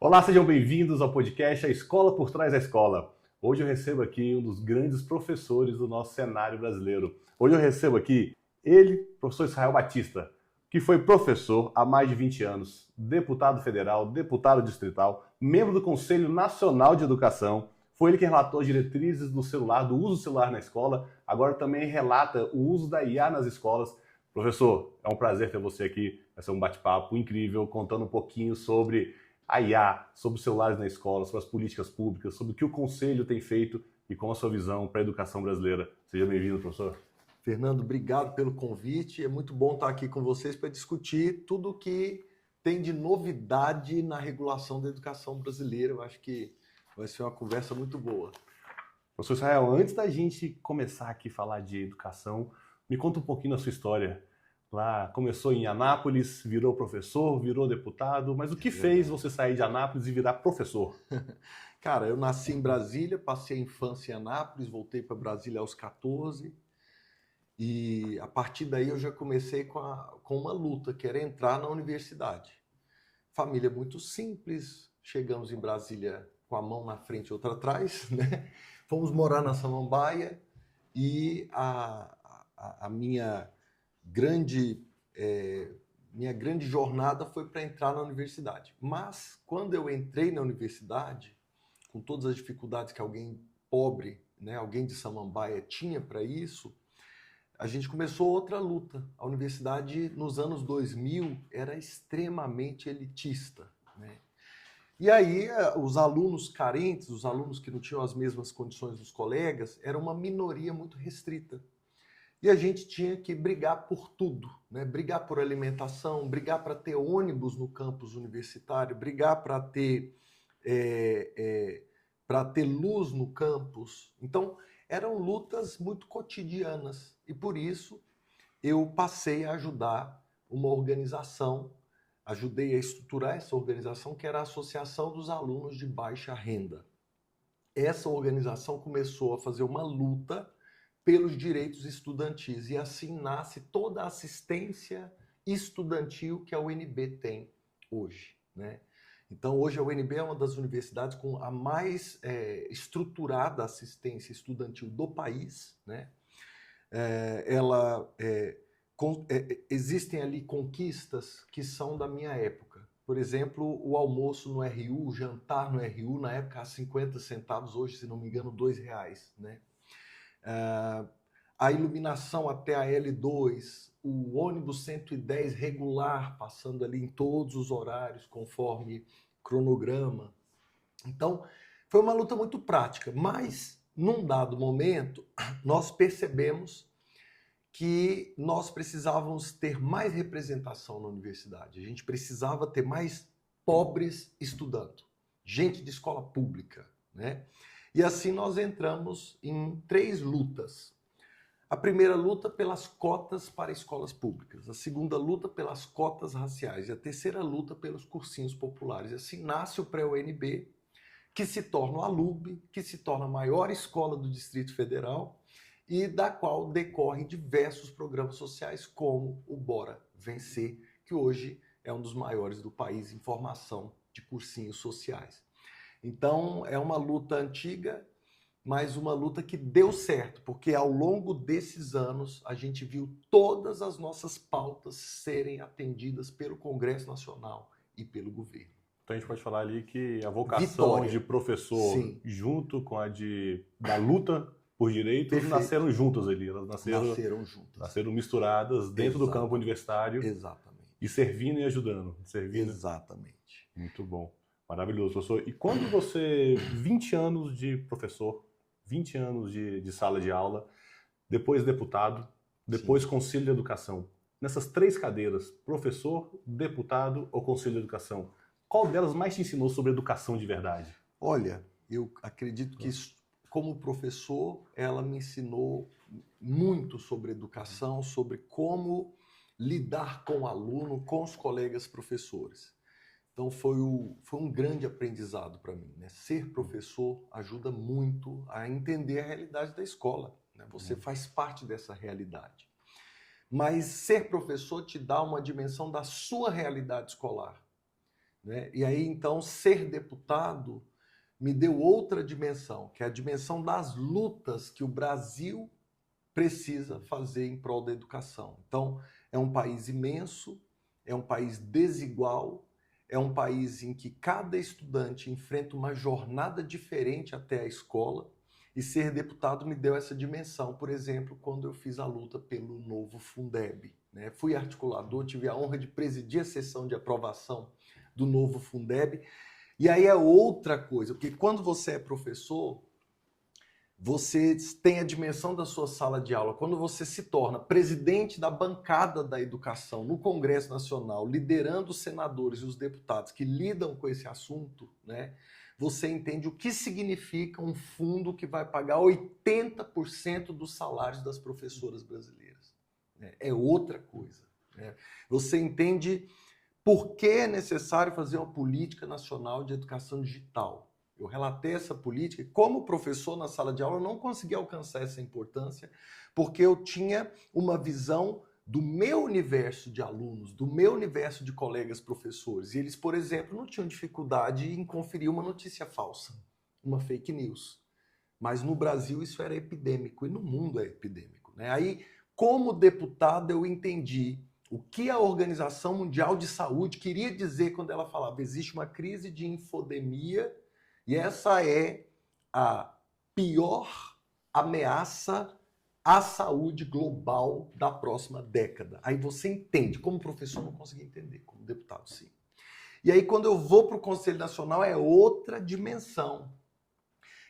Olá, sejam bem-vindos ao podcast A Escola por Trás da Escola. Hoje eu recebo aqui um dos grandes professores do nosso cenário brasileiro. Hoje eu recebo aqui ele, professor Israel Batista, que foi professor há mais de 20 anos, deputado federal, deputado distrital, membro do Conselho Nacional de Educação. Foi ele que relatou as diretrizes do celular, do uso do celular na escola. Agora também relata o uso da IA nas escolas. Professor, é um prazer ter você aqui. Vai ser um bate-papo incrível, contando um pouquinho sobre a IA, sobre os celulares na escola, sobre as políticas públicas, sobre o que o Conselho tem feito e com a sua visão para a educação brasileira. Seja bem-vindo, professor. Fernando, obrigado pelo convite. É muito bom estar aqui com vocês para discutir tudo o que tem de novidade na regulação da educação brasileira. Eu acho que vai ser uma conversa muito boa. Professor Israel, antes da gente começar aqui a falar de educação, me conta um pouquinho da sua história. Lá começou em Anápolis, virou professor, virou deputado, mas o que fez você sair de Anápolis e virar professor? Cara, eu nasci em Brasília, passei a infância em Anápolis, voltei para Brasília aos 14 e a partir daí eu já comecei com uma luta, que era entrar na universidade. Família muito simples, chegamos em Brasília com a mão na frente e outra atrás, né? Fomos morar na Samambaia e a minha grande jornada foi para entrar na universidade. Mas quando eu entrei na universidade, com todas as dificuldades que alguém pobre, né, alguém de Samambaia tinha para isso, a gente começou outra luta. A universidade nos anos 2000 era extremamente elitista, né? E aí os alunos carentes, os alunos que não tinham as mesmas condições dos colegas, era uma minoria muito restrita. E a gente tinha que brigar por tudo, né? Brigar por alimentação, brigar para ter ônibus no campus universitário, brigar para ter luz no campus. Então, eram lutas muito cotidianas. E por isso, eu passei a ajudar uma organização, ajudei a estruturar essa organização, que era a Associação dos Alunos de Baixa Renda. Essa organização começou a fazer uma luta pelos direitos estudantis, e assim nasce toda a assistência estudantil que a UNB tem hoje, né? Então, hoje a UNB é uma das universidades com a mais estruturada assistência estudantil do país, né? Existem ali conquistas que são da minha época. Por exemplo, o almoço no RU, o jantar no RU, na época a 50 centavos, hoje, se não me engano, R$2, né? A iluminação até a L2, o ônibus 110 regular, passando ali em todos os horários, conforme cronograma. Então, foi uma luta muito prática, mas, num dado momento, nós percebemos que nós precisávamos ter mais representação na universidade. A gente precisava ter mais pobres estudando, gente de escola pública, né? E assim nós entramos em 3 lutas. A primeira luta pelas cotas para escolas públicas, a segunda luta pelas cotas raciais e a terceira luta pelos cursinhos populares. E assim nasce o pré-UNB, que se torna o ALUB, que se torna a maior escola do Distrito Federal e da qual decorrem diversos programas sociais, como o Bora Vencer, que hoje é um dos maiores do país em formação de cursinhos sociais. Então, é uma luta antiga, mas uma luta que deu certo, porque ao longo desses anos a gente viu todas as nossas pautas serem atendidas pelo Congresso Nacional e pelo governo. Então a gente pode falar ali que a vocação de professor, sim, junto com a da luta por direitos, perfeito, nasceram juntas ali. Elas nasceram juntas. Nasceram misturadas dentro do campo universitário. Exatamente. E servindo e ajudando. Servindo. Exatamente. Muito bom. Maravilhoso, professor. E quando você, 20 anos de professor, 20 anos de sala de aula, depois deputado, depois sim, Conselho de Educação, nessas 3 cadeiras, professor, deputado ou Conselho de Educação, qual delas mais te ensinou sobre educação de verdade? Olha, eu acredito que como professor, ela me ensinou muito sobre educação, sobre como lidar com o aluno, com os colegas professores. Então foi um grande aprendizado para mim, né? Ser professor ajuda muito a entender a realidade da escola, né? Você faz parte dessa realidade. Mas ser professor te dá uma dimensão da sua realidade escolar. né? E aí, então, ser deputado me deu outra dimensão, que é a dimensão das lutas que o Brasil precisa fazer em prol da educação. Então, é um país imenso, é um país desigual, é um país em que cada estudante enfrenta uma jornada diferente até a escola, e ser deputado me deu essa dimensão, por exemplo, quando eu fiz a luta pelo novo Fundeb, né? Fui articulador, tive a honra de presidir a sessão de aprovação do novo Fundeb, e aí é outra coisa, porque quando você é professor, você tem a dimensão da sua sala de aula. Quando você se torna presidente da bancada da educação no Congresso Nacional, liderando os senadores e os deputados que lidam com esse assunto, né, você entende o que significa um fundo que vai pagar 80% dos salários das professoras brasileiras. É outra coisa, né? Você entende por que é necessário fazer uma política nacional de educação digital. Eu relatei essa política e, como professor na sala de aula, eu não consegui alcançar essa importância porque eu tinha uma visão do meu universo de alunos, do meu universo de colegas professores. E eles, por exemplo, não tinham dificuldade em conferir uma notícia falsa, uma fake news. Mas no Brasil isso era epidêmico e no mundo é epidêmico, né? Aí, como deputado, eu entendi o que a Organização Mundial de Saúde queria dizer quando ela falava existe uma crise de infodemia e essa é a pior ameaça à saúde global da próxima década. Aí você entende. Como professor, não consegui entender. Como deputado, sim. E aí, quando eu vou para o Conselho Nacional, é outra dimensão,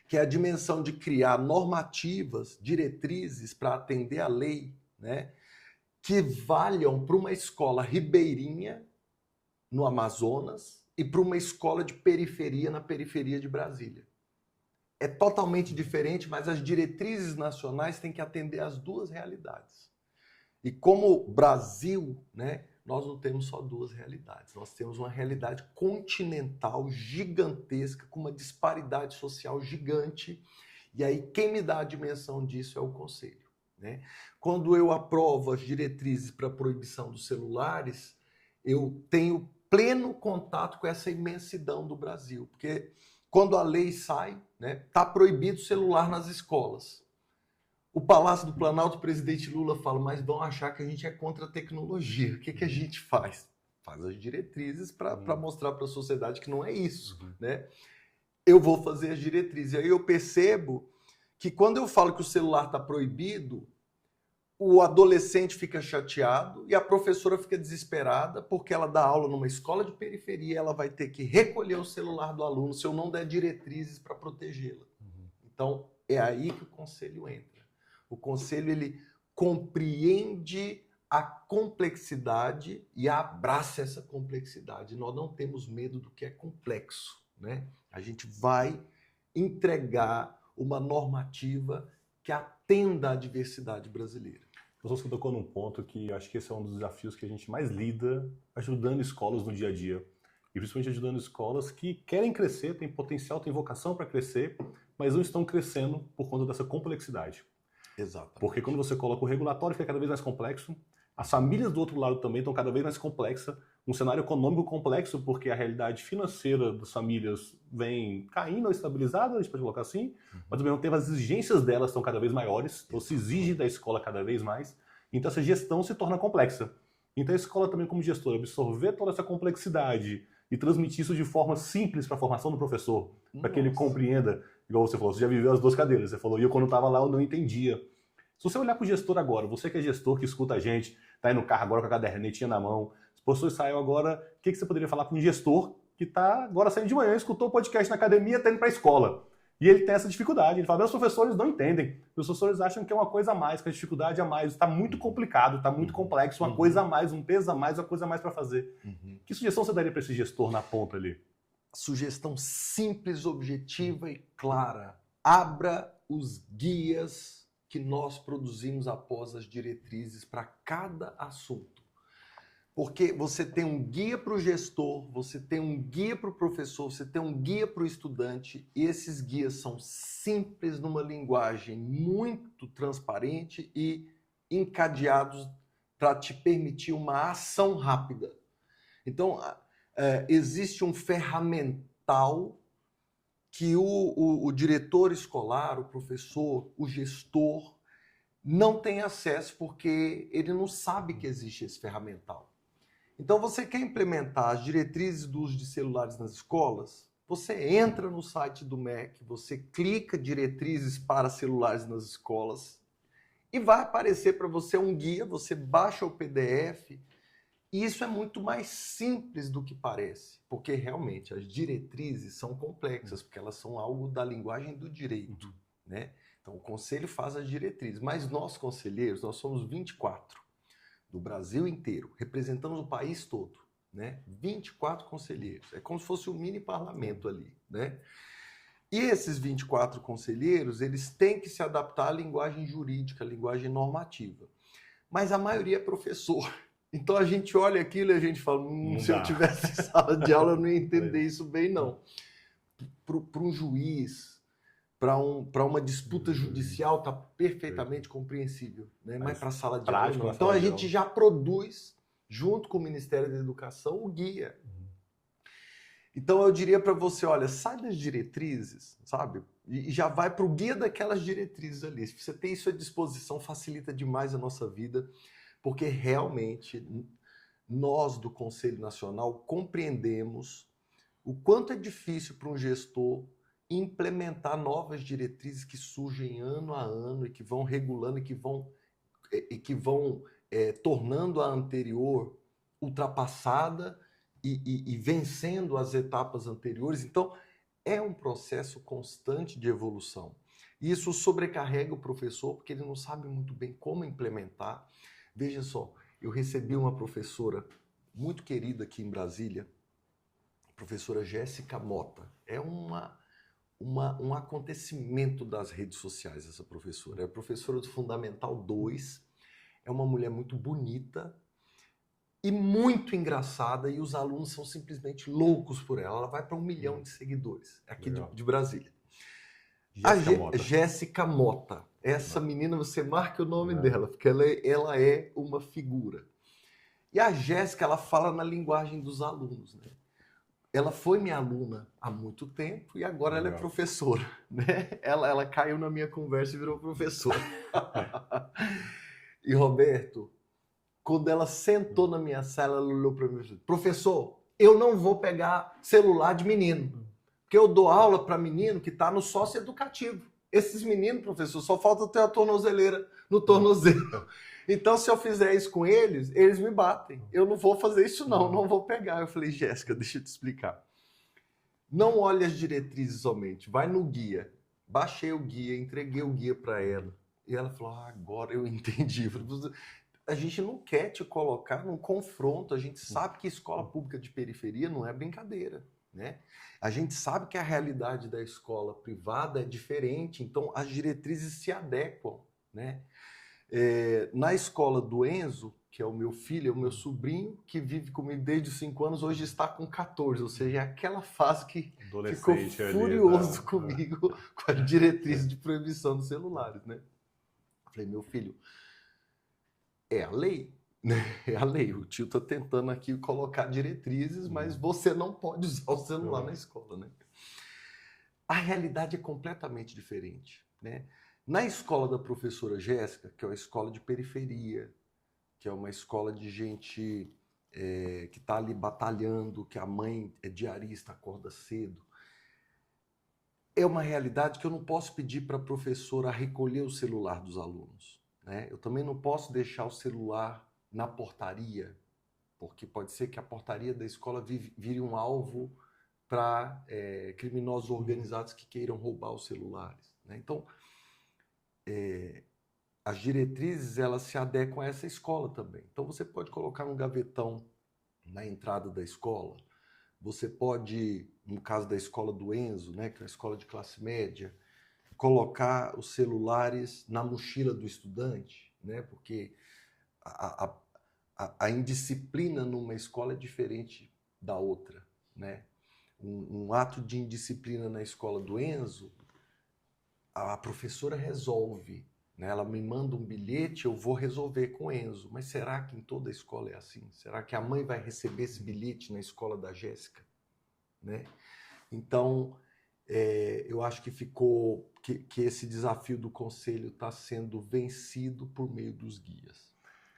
que é a dimensão de criar normativas, diretrizes para atender a lei, né, que valham para uma escola ribeirinha no Amazonas e para uma escola de periferia na periferia de Brasília. É totalmente diferente, mas as diretrizes nacionais têm que atender às duas realidades. E como Brasil, né, nós não temos só duas realidades. Nós temos uma realidade continental gigantesca, com uma disparidade social gigante. E aí quem me dá a dimensão disso é o Conselho, né? Quando eu aprovo as diretrizes para a proibição dos celulares, eu tenho pleno contato com essa imensidão do Brasil, porque quando a lei sai, né, tá proibido celular nas escolas. O Palácio do Planalto, o presidente Lula fala, mas vão achar que a gente é contra a tecnologia. O que a gente faz? Faz as diretrizes para mostrar para a sociedade que não é isso, né? Eu vou fazer as diretrizes. E aí eu percebo que quando eu falo que o celular está proibido, o adolescente fica chateado e a professora fica desesperada porque ela dá aula numa escola de periferia, ela vai ter que recolher o celular do aluno se eu não der diretrizes para protegê-la. Então, é aí que o Conselho entra. O Conselho, ele compreende a complexidade e abraça essa complexidade. Nós não temos medo do que é complexo, né? A gente vai entregar uma normativa que atenda à diversidade brasileira. Você tocou num ponto que eu acho que esse é um dos desafios que a gente mais lida ajudando escolas no dia a dia. E principalmente ajudando escolas que querem crescer, têm potencial, têm vocação para crescer, mas não estão crescendo por conta dessa complexidade. Exato. Porque quando você coloca o regulatório, fica cada vez mais complexo, as famílias do outro lado também estão cada vez mais complexas, um cenário econômico complexo, porque a realidade financeira das famílias vem caindo ou estabilizada, a gente pode colocar assim, mas ao mesmo tempo as exigências delas estão cada vez maiores, ou se exige da escola cada vez mais, então essa gestão se torna complexa. Então a escola também, como gestora, absorver toda essa complexidade e transmitir isso de forma simples para a formação do professor, para que ele compreenda, igual você falou, você já viveu as duas cadeiras, você falou, e eu quando estava lá eu não entendia. Se você olhar para o gestor agora, você que é gestor, que escuta a gente, está aí no carro agora com a cadernetinha na mão, o professor saiu agora, o que você poderia falar para um gestor que está agora saindo de manhã, escutou o podcast na academia, está indo para a escola, e ele tem essa dificuldade, ele fala, meus professores não entendem, os professores acham que é uma coisa a mais, que a dificuldade a mais, está muito complicado, está muito complexo, uma coisa a mais, um peso a mais, uma coisa a mais para fazer. Que sugestão você daria para esse gestor na ponta ali? Sugestão simples, objetiva e clara. Abra os guias que nós produzimos após as diretrizes para cada assunto. Porque você tem um guia para o gestor, você tem um guia para o professor, você tem um guia para o estudante, e esses guias são simples, numa linguagem muito transparente e encadeados para te permitir uma ação rápida. Então, existe um ferramental que o diretor escolar, o professor, o gestor não tem acesso porque ele não sabe que existe esse ferramental. Então, você quer implementar as diretrizes do uso de celulares nas escolas? Você entra no site do MEC, você clica diretrizes para celulares nas escolas e vai aparecer para você um guia, você baixa o PDF e isso é muito mais simples do que parece, porque realmente as diretrizes são complexas, porque elas são algo da linguagem do direito, né? Então, o conselho faz as diretrizes, mas nós, conselheiros, nós somos 24 do Brasil inteiro, representamos o país todo, né? 24 conselheiros, é como se fosse um mini parlamento ali, né? E esses 24 conselheiros, eles têm que se adaptar à linguagem jurídica, à linguagem normativa. Mas a maioria é professor. Então a gente olha aquilo e a gente fala, se eu tivesse em sala de aula eu não ia entender isso bem, não. Para um juiz, para uma disputa judicial, está perfeitamente compreensível, né? Mas para a sala de aula não. Então a gente já produz, junto com o Ministério da Educação, o guia. Então eu diria para você, olha, sai das diretrizes, sabe? E já vai para o guia daquelas diretrizes ali. Se você tem isso à disposição, facilita demais a nossa vida, porque realmente nós do Conselho Nacional compreendemos o quanto é difícil para um gestor implementar novas diretrizes que surgem ano a ano e que vão regulando e que vão tornando a anterior ultrapassada e vencendo as etapas anteriores. Então, é um processo constante de evolução. E isso sobrecarrega o professor, porque ele não sabe muito bem como implementar. Veja só, eu recebi uma professora muito querida aqui em Brasília, a professora Jéssica Mota. É um acontecimento das redes sociais, essa professora. É professora do Fundamental 2, é uma mulher muito bonita, e muito engraçada, e os alunos são simplesmente loucos por ela. Ela vai para 1 milhão de seguidores aqui de Brasília. Jéssica Mota. Essa menina, você marca o nome dela, porque ela é uma figura. E a Jéssica, ela fala na linguagem dos alunos, né? Ela foi minha aluna há muito tempo e agora ela é professora, né? Ela caiu na minha conversa e virou professora. E Roberto, quando ela sentou na minha sala, ela olhou para mim e disse, professor, eu não vou pegar celular de menino, porque eu dou aula para menino que está no socioeducativo. Esses meninos, professor, só falta ter a tornozeleira no tornozelo. Então, se eu fizer isso com eles, eles me batem. Eu não vou fazer isso não vou pegar. Eu falei, Jéssica, deixa eu te explicar. Não olhe as diretrizes somente, vai no guia. Baixei o guia, entreguei o guia para ela. E ela falou, agora eu entendi. Eu falei, a gente não quer te colocar num confronto, a gente sabe que escola pública de periferia não é brincadeira, né? A gente sabe que a realidade da escola privada é diferente, então as diretrizes se adequam, né? Na escola do Enzo, que é o meu filho, é o meu sobrinho, que vive comigo desde os 5 anos, hoje está com 14, ou seja, é aquela fase que ficou furioso comigo com as diretrizes de proibição dos celulares, né? Eu falei, meu filho, é a lei, né? É a lei. O tio está tentando aqui colocar diretrizes, mas você não pode usar o celular na escola, né? A realidade é completamente diferente, né? Na escola da professora Jéssica, que é uma escola de periferia, que é uma escola de gente que está ali batalhando, que a mãe é diarista, acorda cedo, é uma realidade que eu não posso pedir para a professora recolher o celular dos alunos, né? Eu também não posso deixar o celular na portaria, porque pode ser que a portaria da escola vire um alvo para criminosos organizados que queiram roubar os celulares, né? Então, as diretrizes, elas se adequam a essa escola também. Então, você pode colocar um gavetão na entrada da escola, você pode, no caso da escola do Enzo, né, que é uma escola de classe média, colocar os celulares na mochila do estudante, né, porque a indisciplina numa escola é diferente da outra, né? Um ato de indisciplina na escola do Enzo, a professora resolve, né? Ela me manda um bilhete, eu vou resolver com o Enzo. Mas será que em toda a escola é assim? Será que a mãe vai receber esse bilhete na escola da Jéssica? Né? Então, eu acho que que esse desafio do conselho está sendo vencido por meio dos guias.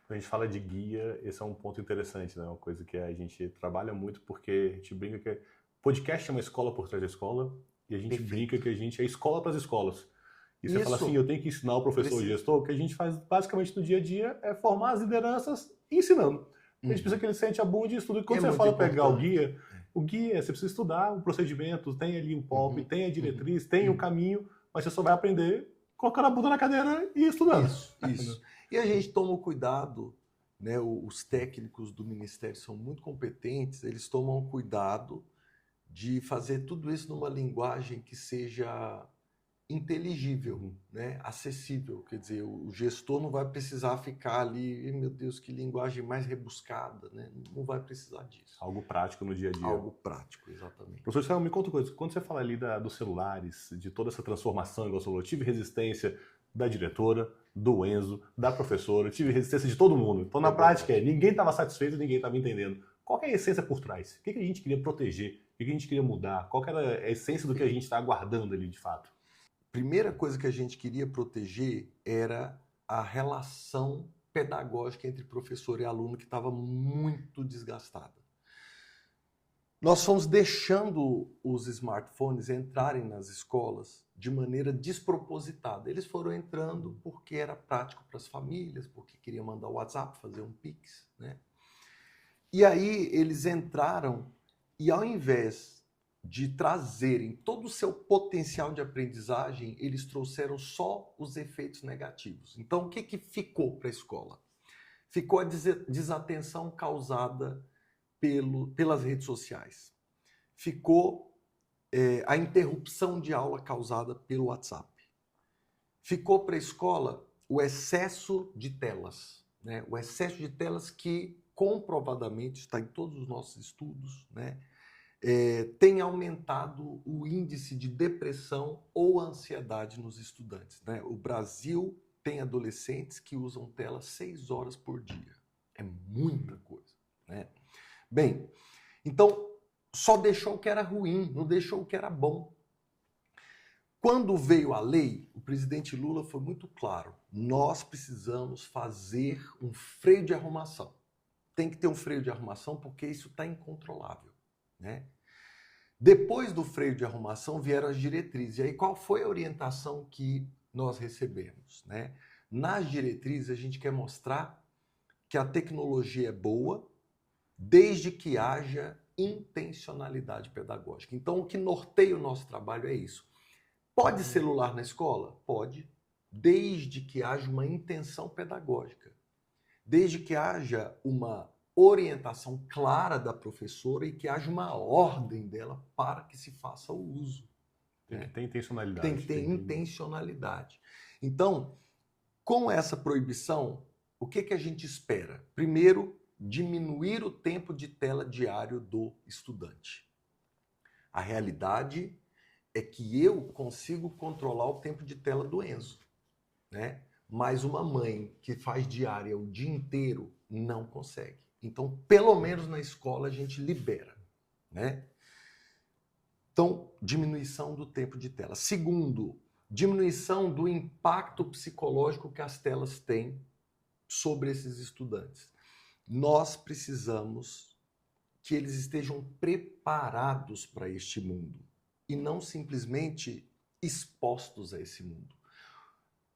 Quando a gente fala de guia, esse é um ponto interessante, né? Uma coisa que a gente trabalha muito, porque a gente brinca que podcast é uma escola por trás da escola, e a gente brinca que a gente é escola para as escolas. E você fala assim, eu tenho que ensinar o professor gestor, o que a gente faz basicamente no dia a dia é formar as lideranças ensinando. A gente precisa que ele sente a bunda e estuda. E quando você fala pegar o guia, você precisa estudar o procedimento, tem ali um POP, tem a diretriz, tem o caminho, mas você só vai aprender colocando a bunda na cadeira e estudando. Isso. E a gente toma o cuidado, né? Os técnicos do Ministério são muito competentes, eles tomam o cuidado de fazer tudo isso numa linguagem que seja inteligível, né? Acessível. Quer dizer, o gestor não vai precisar ficar ali, meu Deus, que linguagem mais rebuscada, né? Não vai precisar disso. Algo prático no dia a dia. Algo prático, exatamente. Professor Israel, me conta uma coisa. Quando você fala ali dos celulares, de toda essa transformação, igual você falou, eu tive resistência da diretora, do Enzo, da professora, eu tive resistência de todo mundo. Então, na prática, ninguém estava satisfeito, ninguém estava entendendo. Qual que é a essência por trás? O que a gente queria proteger? O que a gente queria mudar? Qual que era a essência do que a gente está aguardando ali, de fato? Primeira coisa que a gente queria proteger era a relação pedagógica entre professor e aluno, que estava muito desgastada. Nós fomos deixando os smartphones entrarem nas escolas de maneira despropositada. Eles foram entrando porque era prático para as famílias, porque queriam mandar o WhatsApp, fazer um Pix, né? E aí eles entraram e, ao invés de trazerem todo o seu potencial de aprendizagem, eles trouxeram só os efeitos negativos. Então, o que ficou para a escola? Ficou a desatenção causada pelas redes sociais. Ficou a interrupção de aula causada pelo WhatsApp. Ficou para a escola o excesso de telas, né? O excesso de telas que comprovadamente está em todos os nossos estudos, né? Tem aumentado o índice de depressão ou ansiedade nos estudantes, né? O Brasil tem adolescentes que usam tela 6 horas por dia. É muita coisa, né? Bem, então só deixou o que era ruim, não deixou o que era bom. Quando veio a lei, o presidente Lula foi muito claro. Nós precisamos fazer um freio de arrumação. Tem que ter um freio de arrumação porque isso está incontrolável, né? Depois do freio de arrumação vieram as diretrizes. E aí qual foi a orientação que nós recebemos, né? Nas diretrizes a gente quer mostrar que a tecnologia é boa desde que haja intencionalidade pedagógica. Então o que norteia o nosso trabalho é isso. Pode celular na escola? Pode, desde que haja uma intenção pedagógica. Desde que haja uma orientação clara da professora e que haja uma ordem dela para que se faça o uso. Tem que ter intencionalidade. Tem que ter intencionalidade. Então, com essa proibição, o que a gente espera? Primeiro, diminuir o tempo de tela diário do estudante. A realidade é que eu consigo controlar o tempo de tela do Enzo, né? Mas uma mãe que faz diária o dia inteiro não consegue. Então, pelo menos na escola, a gente libera, né? Então, diminuição do tempo de tela. Segundo, diminuição do impacto psicológico que as telas têm sobre esses estudantes. Nós precisamos que eles estejam preparados para este mundo e não simplesmente expostos a esse mundo.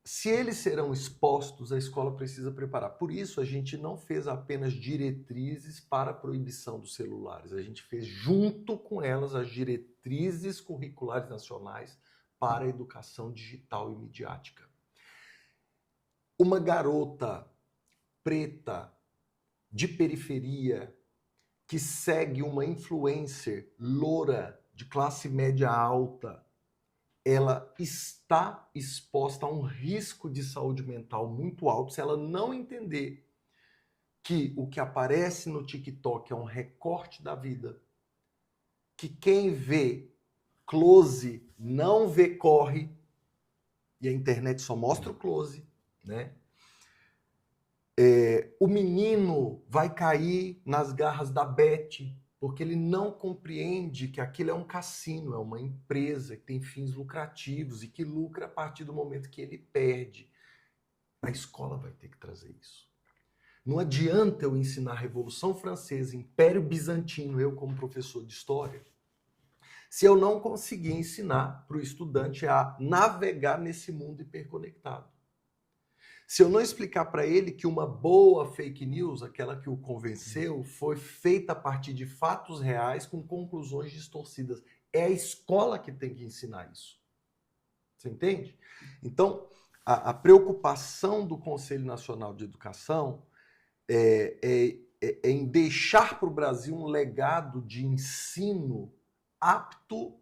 Se eles serão expostos, a escola precisa preparar. Por isso, a gente não fez apenas diretrizes para a proibição dos celulares. A gente fez, junto com elas, as diretrizes curriculares nacionais para a educação digital e midiática. Uma garota preta, de periferia, que segue uma influencer loura, de classe média alta, ela está exposta a um risco de saúde mental muito alto se ela não entender que o que aparece no TikTok é um recorte da vida, que quem vê close não vê corre, e a internet só mostra o close, né? O menino vai cair nas garras da Beth, porque ele não compreende que aquilo é um cassino, é uma empresa que tem fins lucrativos e que lucra a partir do momento que ele perde. A escola vai ter que trazer isso. Não adianta eu ensinar a Revolução Francesa, Império Bizantino, eu como professor de história, se eu não conseguir ensinar para o estudante a navegar nesse mundo hiperconectado. Se eu não explicar para ele que uma boa fake news, aquela que o convenceu, foi feita a partir de fatos reais com conclusões distorcidas. É a escola que tem que ensinar isso. Você entende? Então, a preocupação do Conselho Nacional de Educação é em deixar para o Brasil um legado de ensino apto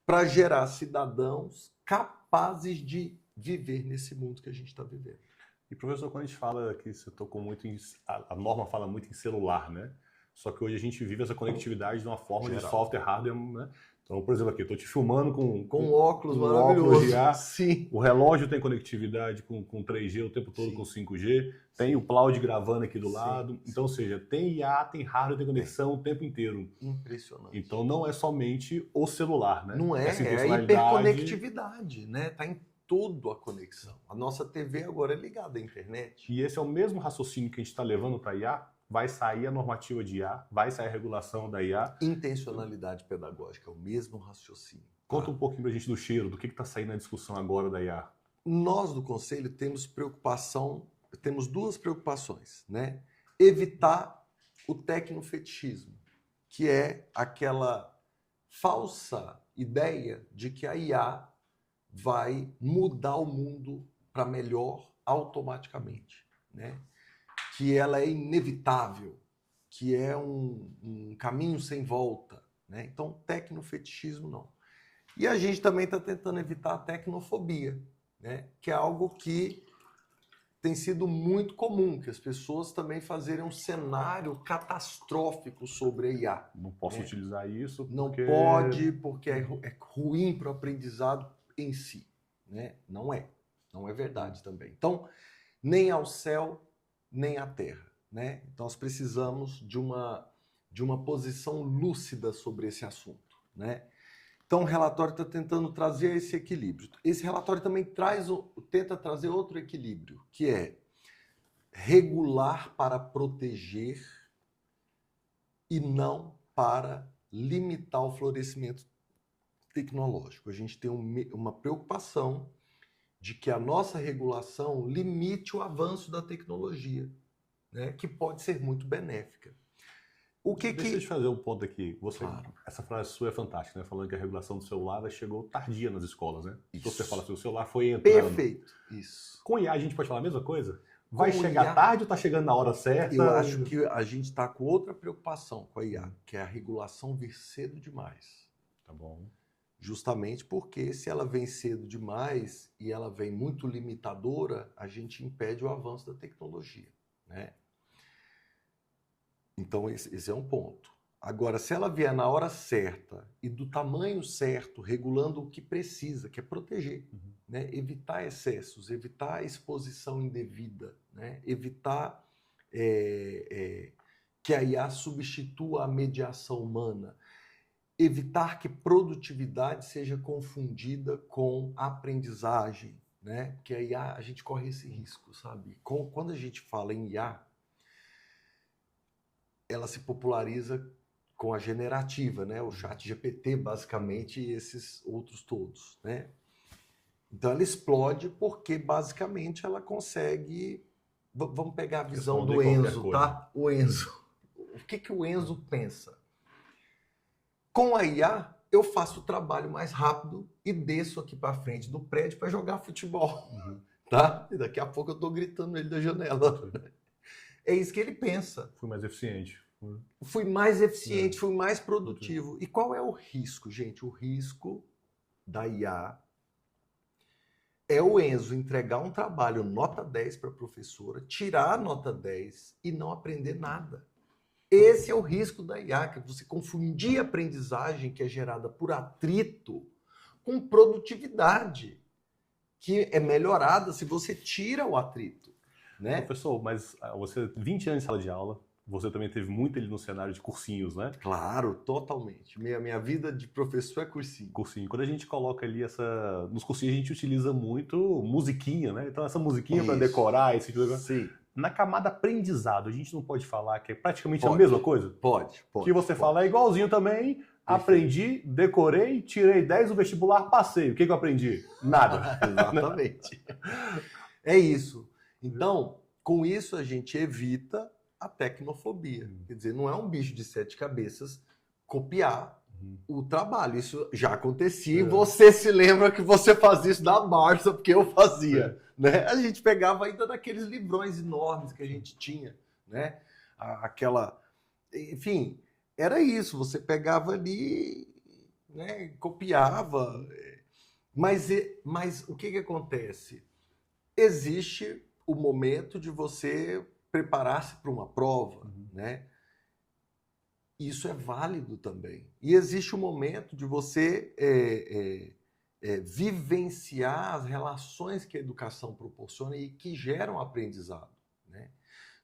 para gerar cidadãos capazes de viver nesse mundo que a gente está vivendo. E, professor, quando a gente fala que você tocou muito em... A norma fala muito em celular, né? Só que hoje a gente vive essa conectividade de uma forma de software, hardware, né? Então, por exemplo, aqui, eu estou te filmando com um óculos maravilhoso. Óculos de ar. Sim. O relógio tem conectividade com 3G o tempo todo, sim, com 5G. Tem o cloud gravando aqui do lado. Sim. Então, ou seja, tem IA, tem hardware, tem conexão o tempo inteiro. Impressionante. Então, não é somente o celular, né? Não é, é a hiperconectividade, né? Está em tudo a conexão. A nossa TV agora é ligada à internet. E esse é o mesmo raciocínio que a gente está levando para a IA? Vai sair a normativa de IA, vai sair a regulação da IA. Intencionalidade pedagógica, é o mesmo raciocínio. Conta um pouquinho para a gente do cheiro, do que está saindo na discussão agora da IA. Nós do Conselho temos duas preocupações, né? Evitar o tecnofetichismo, que é aquela falsa ideia de que a IA vai mudar o mundo para melhor automaticamente, né? Que ela é inevitável, que é um caminho sem volta, né? Então, tecnofetichismo não. E a gente também está tentando evitar a tecnofobia, né? Que é algo que tem sido muito comum, que as pessoas também fazerem um cenário catastrófico sobre a IA. Não posso utilizar isso porque... Não pode, porque é ruim para o aprendizado em si, né? Não é verdade também. Então, nem ao céu, nem à terra, né? Então, nós precisamos de uma posição lúcida sobre esse assunto, né? Então, o relatório está tentando trazer esse equilíbrio. Esse relatório também tenta trazer outro equilíbrio, que é regular para proteger e não para limitar o florescimento tecnológico. A gente tem uma preocupação de que a nossa regulação limite o avanço da tecnologia, né, que pode ser muito benéfica. Deixa eu te fazer um ponto aqui. Claro. Essa frase sua é fantástica, né? Falando que a regulação do celular chegou tardia nas escolas, né? Isso. Então você fala assim, o celular foi entrando. Perfeito. Isso. Com IA a gente pode falar a mesma coisa? Vai chegar tarde ou está chegando na hora certa? Eu acho que a gente está com outra preocupação com a IA, que é a regulação vir cedo demais. Tá bom. Justamente porque se ela vem cedo demais e ela vem muito limitadora, a gente impede o avanço da tecnologia, né? Então, esse é um ponto. Agora, se ela vier na hora certa e do tamanho certo, regulando o que precisa, que é proteger, né? Evitar excessos, evitar a exposição indevida, né? Evitar que a IA substitua a mediação humana, evitar que produtividade seja confundida com aprendizagem, né? Porque a IA, a gente corre esse risco, sabe? Quando a gente fala em IA, ela se populariza com a generativa, né? O ChatGPT, basicamente, e esses outros todos, né? Então, ela explode porque, basicamente, ela consegue... Vamos pegar a visão do Enzo, tá? O Enzo. O que o Enzo pensa? Com a IA, eu faço o trabalho mais rápido e desço aqui para frente do prédio para jogar futebol, tá? E daqui a pouco eu estou gritando ele da janela. É isso que ele pensa. Fui mais eficiente. Fui mais eficiente, fui mais produtivo. E qual é o risco, gente? O risco da IA é o Enzo entregar um trabalho nota 10 para a professora, tirar a nota 10 e não aprender nada. Esse é o risco da IA, que você confundir a aprendizagem que é gerada por atrito com produtividade. que é melhorada se você tira o atrito, né? Professor, mas você, 20 anos de sala de aula, você também teve muito ali no cenário de cursinhos, né? Claro, totalmente. Minha vida de professor é cursinho. Cursinho. Quando a gente coloca ali nos cursinhos, a gente utiliza muito musiquinha, né? Então, essa musiquinha para decorar, esse tipo de coisa. Sim. Na camada aprendizado, a gente não pode falar que é praticamente a Pode. mesma coisa? Pode. Que você fala é igualzinho também. Aprendi, decorei, tirei 10 no vestibular, passei. O que eu aprendi? Nada. Exatamente. É isso. Então, com isso a gente evita a tecnofobia. Quer dizer, não é um bicho de 7 cabeças copiar o trabalho. Isso já acontecia e você se lembra que você fazia isso da Barça, porque eu fazia. Né? A gente pegava ainda daqueles livrões enormes que a gente tinha, né? Enfim, era isso. Você pegava ali, né? Copiava. Mas o que acontece? Existe o momento de você preparar-se para uma prova, né? Isso é válido também. E existe o momento de você vivenciar as relações que a educação proporciona e que geram aprendizado, né?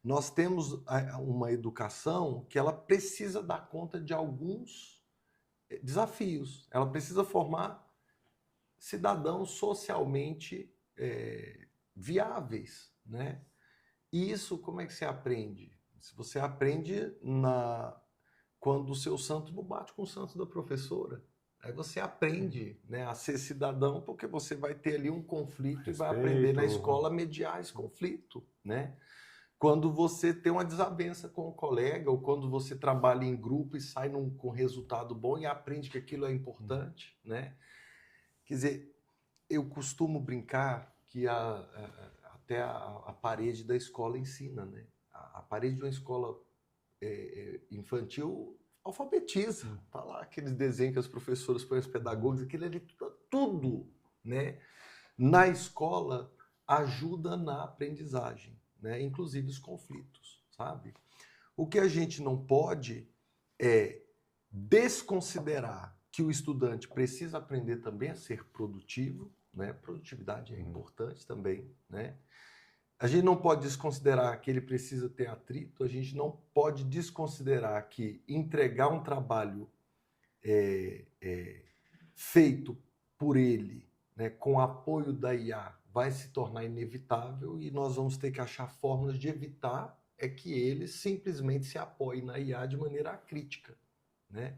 Nós temos uma educação que ela precisa dar conta de alguns desafios. Ela precisa formar cidadãos socialmente viáveis, né? E isso como é que você aprende? Você aprende quando o seu santo não bate com o santo da professora. Aí você aprende, né, a ser cidadão, porque você vai ter ali um conflito e vai aprender na escola a mediar esse conflito, né? Quando você tem uma desavença com o colega, ou quando você trabalha em grupo e sai com resultado bom e aprende que aquilo é importante, né? Quer dizer, eu costumo brincar que até a parede da escola ensina, né? A parede de uma escola infantil alfabetiza. Tá lá aqueles desenhos que as professoras põem, os pedagogos, aquilo ali, tudo, né? Na escola ajuda na aprendizagem, né? Inclusive os conflitos, sabe? O que a gente não pode é desconsiderar que o estudante precisa aprender também a ser produtivo, né? Produtividade é importante também, né? A gente não pode desconsiderar que ele precisa ter atrito, a gente não pode desconsiderar que entregar um trabalho feito por ele, né, com apoio da IA, vai se tornar inevitável e nós vamos ter que achar fórmulas de evitar que ele simplesmente se apoie na IA de maneira acrítica, né?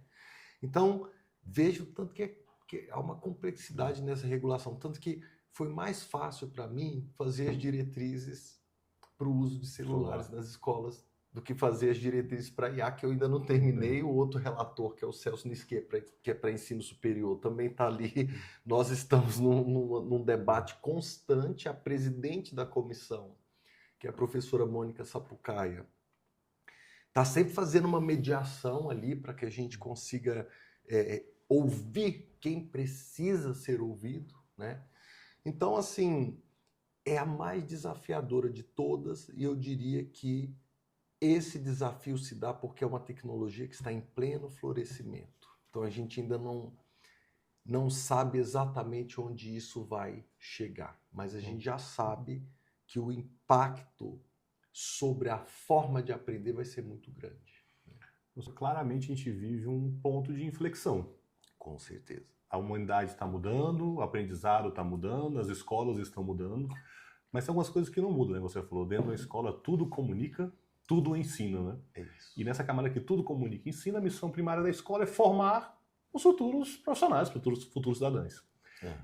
Então, vejo tanto que há uma complexidade nessa regulação, tanto que foi mais fácil para mim fazer as diretrizes para o uso de celulares nas escolas do que fazer as diretrizes para IA, que eu ainda não terminei. O outro relator, que é o Celso Nisquet, que é para ensino superior, também está ali. Nós estamos num debate constante. A presidente da comissão, que é a professora Mônica Sapucaia, está sempre fazendo uma mediação ali para que a gente consiga ouvir quem precisa ser ouvido, né? Então, assim, é a mais desafiadora de todas e eu diria que esse desafio se dá porque é uma tecnologia que está em pleno florescimento. Então, a gente ainda não sabe exatamente onde isso vai chegar, mas a gente já sabe que o impacto sobre a forma de aprender vai ser muito grande. Claramente, a gente vive um ponto de inflexão. Com certeza. A humanidade está mudando, o aprendizado está mudando, as escolas estão mudando, mas tem algumas coisas que não mudam, né? Você falou, dentro da escola tudo comunica, tudo ensina, né? É isso. E nessa camada que tudo comunica e ensina, a missão primária da escola é formar os futuros profissionais, futuros cidadãos.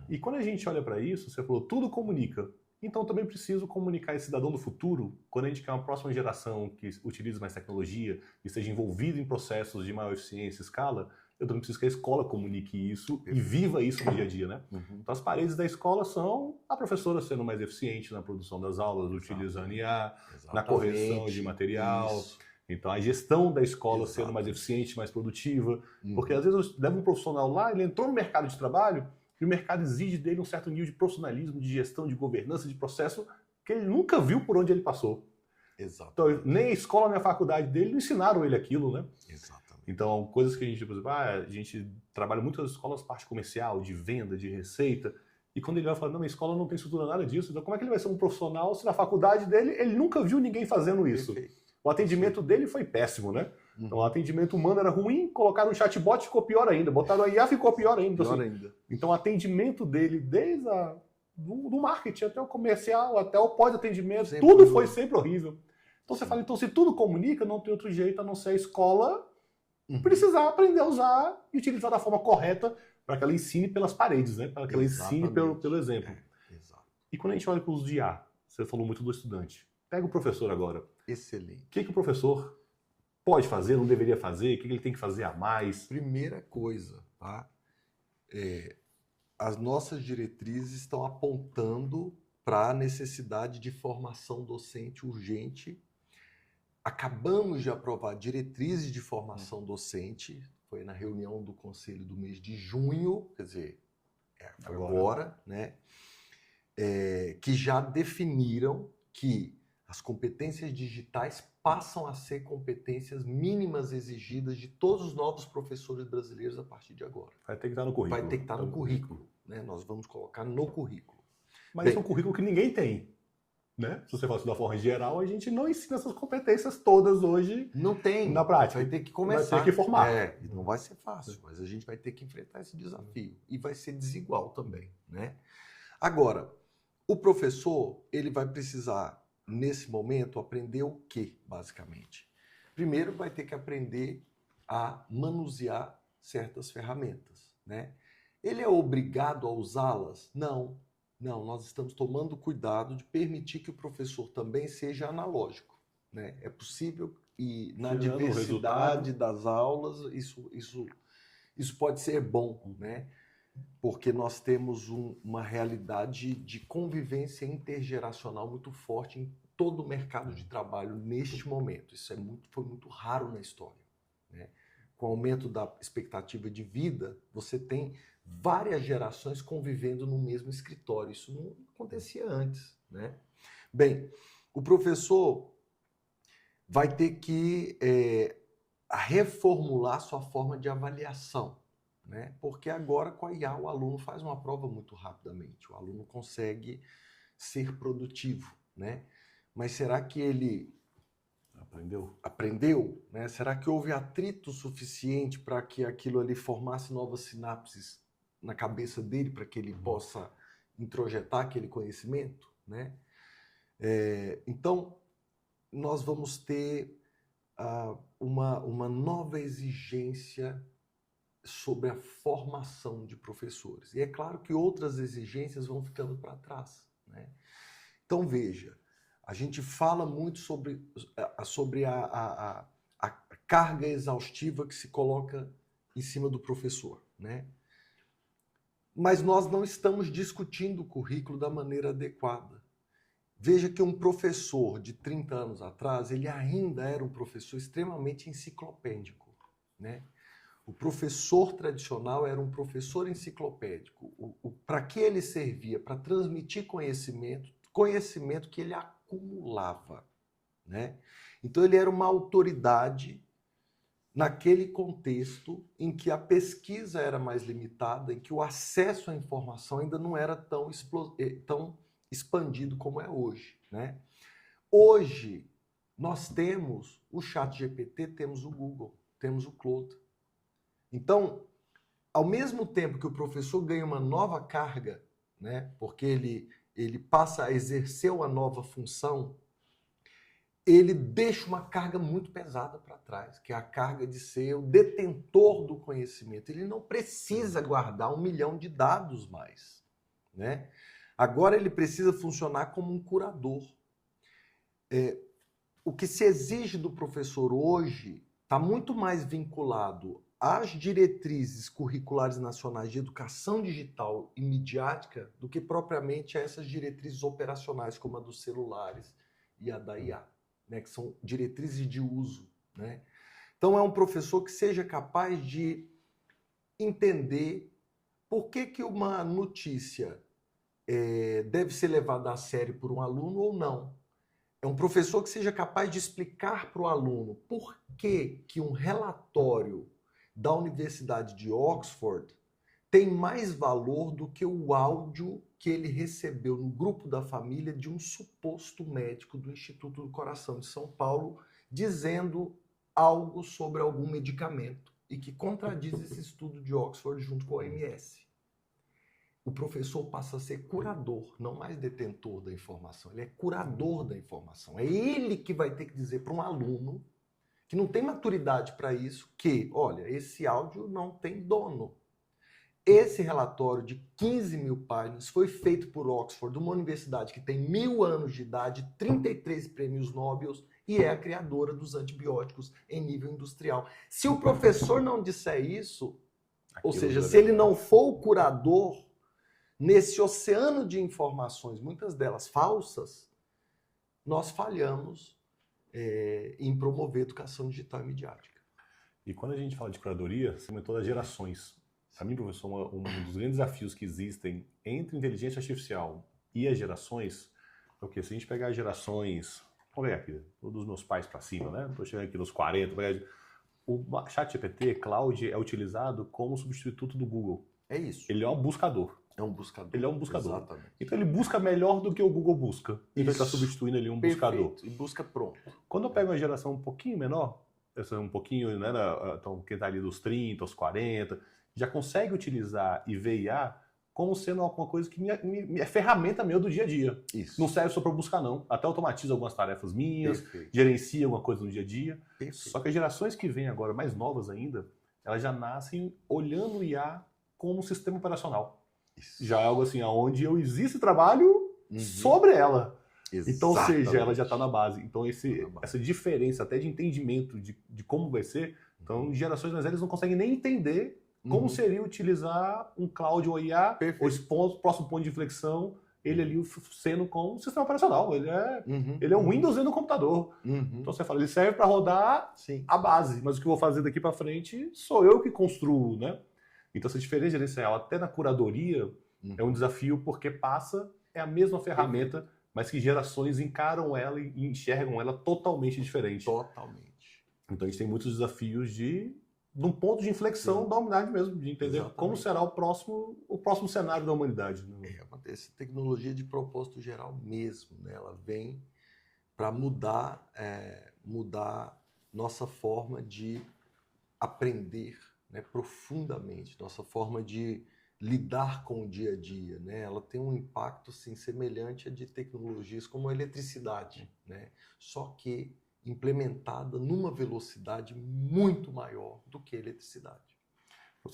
E quando a gente olha para isso, você falou, tudo comunica, então também preciso comunicar esse cidadão do futuro, quando a gente quer uma próxima geração que utilize mais tecnologia, que esteja envolvido em processos de maior eficiência e escala, eu também preciso que a escola comunique isso e viva isso no dia a dia, né? Então as paredes da escola são a professora sendo mais eficiente na produção das aulas, utilizando IA, na correção de material. Isso. Então a gestão da escola sendo mais eficiente, mais produtiva. Porque às vezes eu levo um profissional lá, ele entrou no mercado de trabalho e o mercado exige dele um certo nível de profissionalismo, de gestão, de governança, de processo que ele nunca viu por onde ele passou. Exato. Então nem a escola nem a faculdade dele não ensinaram ele aquilo, né? Exato. Então, coisas que a gente, por exemplo, a gente trabalha muito nas escolas, parte comercial, de venda, de receita, E quando ele vai falar, não, a escola não tem estrutura nada disso, então como é que ele vai ser um profissional se na faculdade dele ele nunca viu ninguém fazendo isso? Perfeito. O atendimento dele foi péssimo, né? Uhum. Então o atendimento humano era ruim, colocaram um chatbot e ficou pior ainda, botaram a IA ficou pior ainda. Pior Assim. ainda. Então o atendimento dele, desde do marketing até o comercial, até o pós-atendimento, Sempre tudo horrível. foi sempre horrível. Então você fala, então se tudo comunica, não tem outro jeito a não ser a escola precisar aprender a usar e utilizar da forma correta para que ela ensine pelas paredes, né? Para que ela ensine pelo exemplo. Exato. E quando a gente olha para os de IA, você falou muito do estudante. Pega o professor agora. Excelente. O que o professor pode fazer, não deveria fazer? O que ele tem que fazer a mais? Primeira coisa, tá? As nossas diretrizes estão apontando para a necessidade de formação docente urgente. Acabamos de aprovar diretrizes de formação docente, foi na reunião do Conselho do mês de junho, quer dizer, agora, né? Que já definiram que as competências digitais passam a ser competências mínimas exigidas de todos os novos professores brasileiros a partir de agora. Vai ter que estar no currículo. Vai ter que estar no currículo, né? Nós vamos colocar no currículo. Mas esse é um currículo que ninguém tem. Né? Se você fala assim, da forma geral, a gente não ensina essas competências todas hoje. Não tem. Na prática. Vai ter que começar. Vai ter que formar. E não vai ser fácil, mas a gente vai ter que enfrentar esse desafio. E vai ser desigual também, né? Agora, o professor, ele vai precisar, nesse momento, aprender o quê, basicamente? Primeiro, vai ter que aprender a manusear certas ferramentas, né? Ele é obrigado a usá-las? Não. Não, nós estamos tomando cuidado de permitir que o professor também seja analógico, né? É possível e na diversidade das aulas isso pode ser bom, né? Porque nós temos uma realidade de convivência intergeracional muito forte em todo o mercado de trabalho neste momento. Isso foi muito raro na história, né? Com o aumento da expectativa de vida, você tem várias gerações convivendo no mesmo escritório. Isso não acontecia antes, né? Bem, o professor vai ter que reformular sua forma de avaliação, né? Porque agora com a IA o aluno faz uma prova muito rapidamente, o aluno consegue ser produtivo, né? Mas será que ele aprendeu, né? Será que houve atrito suficiente para que aquilo ali formasse novas sinapses na cabeça dele para que ele possa introjetar aquele conhecimento, né? Então, nós vamos ter uma nova exigência sobre a formação de professores. E é claro que outras exigências vão ficando para trás, né? Então, veja, a gente fala muito sobre a carga exaustiva que se coloca em cima do professor, né? Mas nós não estamos discutindo o currículo da maneira adequada. Veja que um professor de 30 anos atrás, ele ainda era um professor extremamente enciclopédico, né? O professor tradicional era um professor enciclopédico. Para que ele servia? Para transmitir conhecimento que ele acumulava, né? Então ele era uma autoridade naquele contexto em que a pesquisa era mais limitada, em que o acesso à informação ainda não era tão expandido como é hoje, né? Hoje, nós temos o ChatGPT, temos o Google, temos o Claude. Então, ao mesmo tempo que o professor ganha uma nova carga, né, porque ele passa a exercer uma nova função, ele deixa uma carga muito pesada para trás, que é a carga de ser o detentor do conhecimento. Ele não precisa guardar 1 milhão de dados mais, né? Agora ele precisa funcionar como um curador. O que se exige do professor hoje está muito mais vinculado às diretrizes curriculares nacionais de educação digital e midiática do que propriamente a essas diretrizes operacionais, como a dos celulares e a da IA, né, que são diretrizes de uso, né? Então é um professor que seja capaz de entender por que uma notícia deve ser levada a sério por um aluno ou não. É um professor que seja capaz de explicar para o aluno por que um relatório da Universidade de Oxford tem mais valor do que o áudio que ele recebeu no grupo da família de um suposto médico do Instituto do Coração de São Paulo dizendo algo sobre algum medicamento e que contradiz esse estudo de Oxford junto com a OMS. O professor passa a ser curador, não mais detentor da informação. Ele é curador da informação. É ele que vai ter que dizer para um aluno que não tem maturidade para isso que, olha, esse áudio não tem dono. Esse relatório de 15 mil páginas foi feito por Oxford, uma universidade que tem 1000 anos de idade, 33 prêmios Nobel e é a criadora dos antibióticos em nível industrial. Se o professor não disser isso, ou seja, se ele não for o curador nesse oceano de informações, muitas delas falsas, nós falhamos em promover educação digital e midiática. E quando a gente fala de curadoria, você comentou das gerações. Para mim, professor, um dos grandes desafios que existem entre inteligência artificial e as gerações é o quê? Se a gente pegar as gerações, vamos pegar aqui, dos meus pais para cima, né? Estou chegando aqui nos 40, o ChatGPT, Cloud, é utilizado como substituto do Google. É isso. Ele é um buscador. É um buscador. Ele é um buscador. Exatamente. Então ele busca melhor do que o Google busca. Então ele está substituindo ali um buscador. E busca pronto. Quando eu pego uma geração um pouquinho menor, um pouquinho, né, então, quem está ali dos 30, aos 40, já consegue utilizar e ver IA como sendo alguma coisa que é ferramenta meu do dia a dia. Isso. Não serve só para buscar, não. Até automatiza algumas tarefas minhas, Perfeito. gerencia alguma coisa no dia a dia. Perfeito. Só que as gerações que vêm agora, mais novas ainda, elas já nascem olhando o IA como um sistema operacional. Isso. Já é algo assim, onde eu existe trabalho sobre ela. Exatamente. Então, ou seja, ela já está na base. Então, essa diferença até de entendimento de como vai ser, então, gerações mais velhas não conseguem nem entender como seria utilizar um cloud ou IA, o próximo ponto de inflexão, ele ali sendo com um sistema operacional. Ele é um Windows no computador. Então, você fala, ele serve para rodar a base, mas o que eu vou fazer daqui para frente sou eu que construo, né? Então, essa diferença gerencial, até na curadoria, é um desafio porque é a mesma ferramenta, mas que gerações encaram ela e enxergam ela totalmente diferente. Totalmente. Então, a gente tem muitos desafios de um ponto de inflexão da humanidade mesmo, de entender como será o próximo cenário da humanidade. Né? Essa tecnologia de propósito geral mesmo, né? Ela vem para mudar nossa forma de aprender, né, profundamente, nossa forma de lidar com o dia a dia, né? Ela tem um impacto assim, semelhante a de tecnologias como a eletricidade, né? Só que implementada numa velocidade muito maior do que a eletricidade.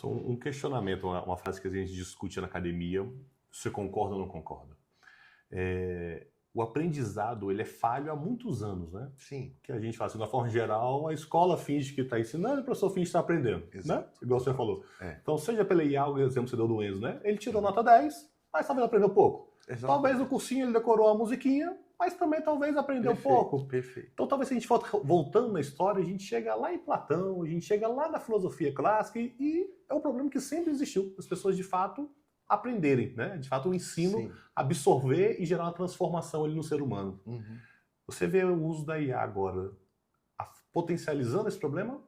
Um questionamento, uma frase que a gente discute na academia, você concorda ou não concorda? O aprendizado, ele é falho há muitos anos, né? Sim. Que a gente fala assim, de uma forma geral, a escola finge que está ensinando e o professor finge que está aprendendo, né? Igual você falou. Então, seja pela IA, o exemplo que você deu do Enzo, né? Ele tirou nota 10, mas talvez aprendeu pouco. Talvez no cursinho ele decorou a musiquinha, mas também talvez aprendeu pouco. Perfeito. Então, talvez se a gente for voltando na história, a gente chega lá em Platão, a gente chega lá na filosofia clássica e é um problema que sempre existiu. As pessoas, de fato, aprenderem, né? De fato, o ensino absorver e gerar uma transformação ali no ser humano. Você vê o uso da IA agora potencializando esse problema?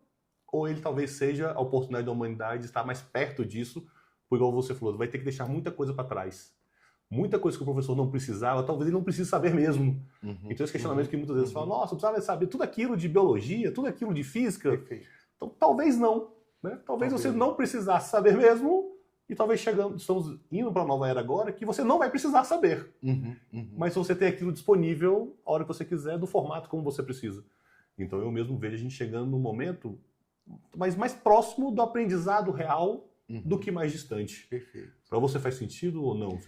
Ou ele talvez seja a oportunidade da humanidade de estar mais perto disso, porque, igual você falou, vai ter que deixar muita coisa para trás. Muita coisa que o professor não precisava, talvez ele não precise saber mesmo. Então, esse questionamento que muitas vezes falam, nossa, eu precisava saber tudo aquilo de biologia, tudo aquilo de física. Perfeito. Então, talvez não. Né? Talvez você não precisasse saber mesmo, e talvez estamos indo para uma nova era agora que você não vai precisar saber. Mas você tem aquilo disponível a hora que você quiser, do formato como você precisa. Então, eu mesmo vejo a gente chegando num momento mais próximo do aprendizado real do que mais distante. Perfeito. Para você faz sentido ou não?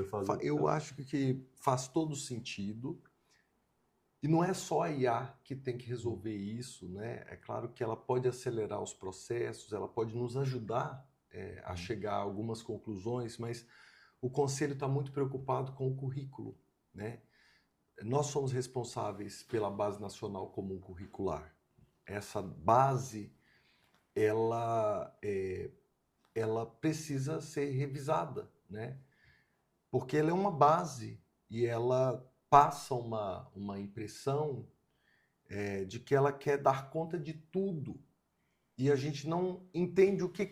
Eu acho que faz todo sentido. E não é só a IA que tem que resolver isso, né? É claro que ela pode acelerar os processos, ela pode nos ajudar a chegar a algumas conclusões, mas o Conselho está muito preocupado com o currículo, né? Nós somos responsáveis pela Base Nacional Comum Curricular. Essa base, ela precisa ser revisada, né? Porque ela é uma base e ela passa uma impressão de que ela quer dar conta de tudo. E a gente não entende o que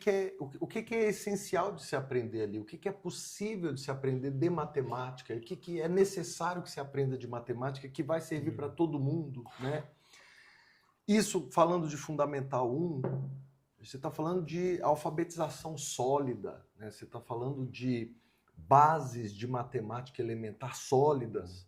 é essencial de se aprender ali, o que é possível de se aprender de matemática, o que é necessário que se aprenda de matemática, que vai servir para todo mundo, né? Isso, falando de Fundamental 1, você está falando de alfabetização sólida, né? Você está falando de bases de matemática elementar sólidas.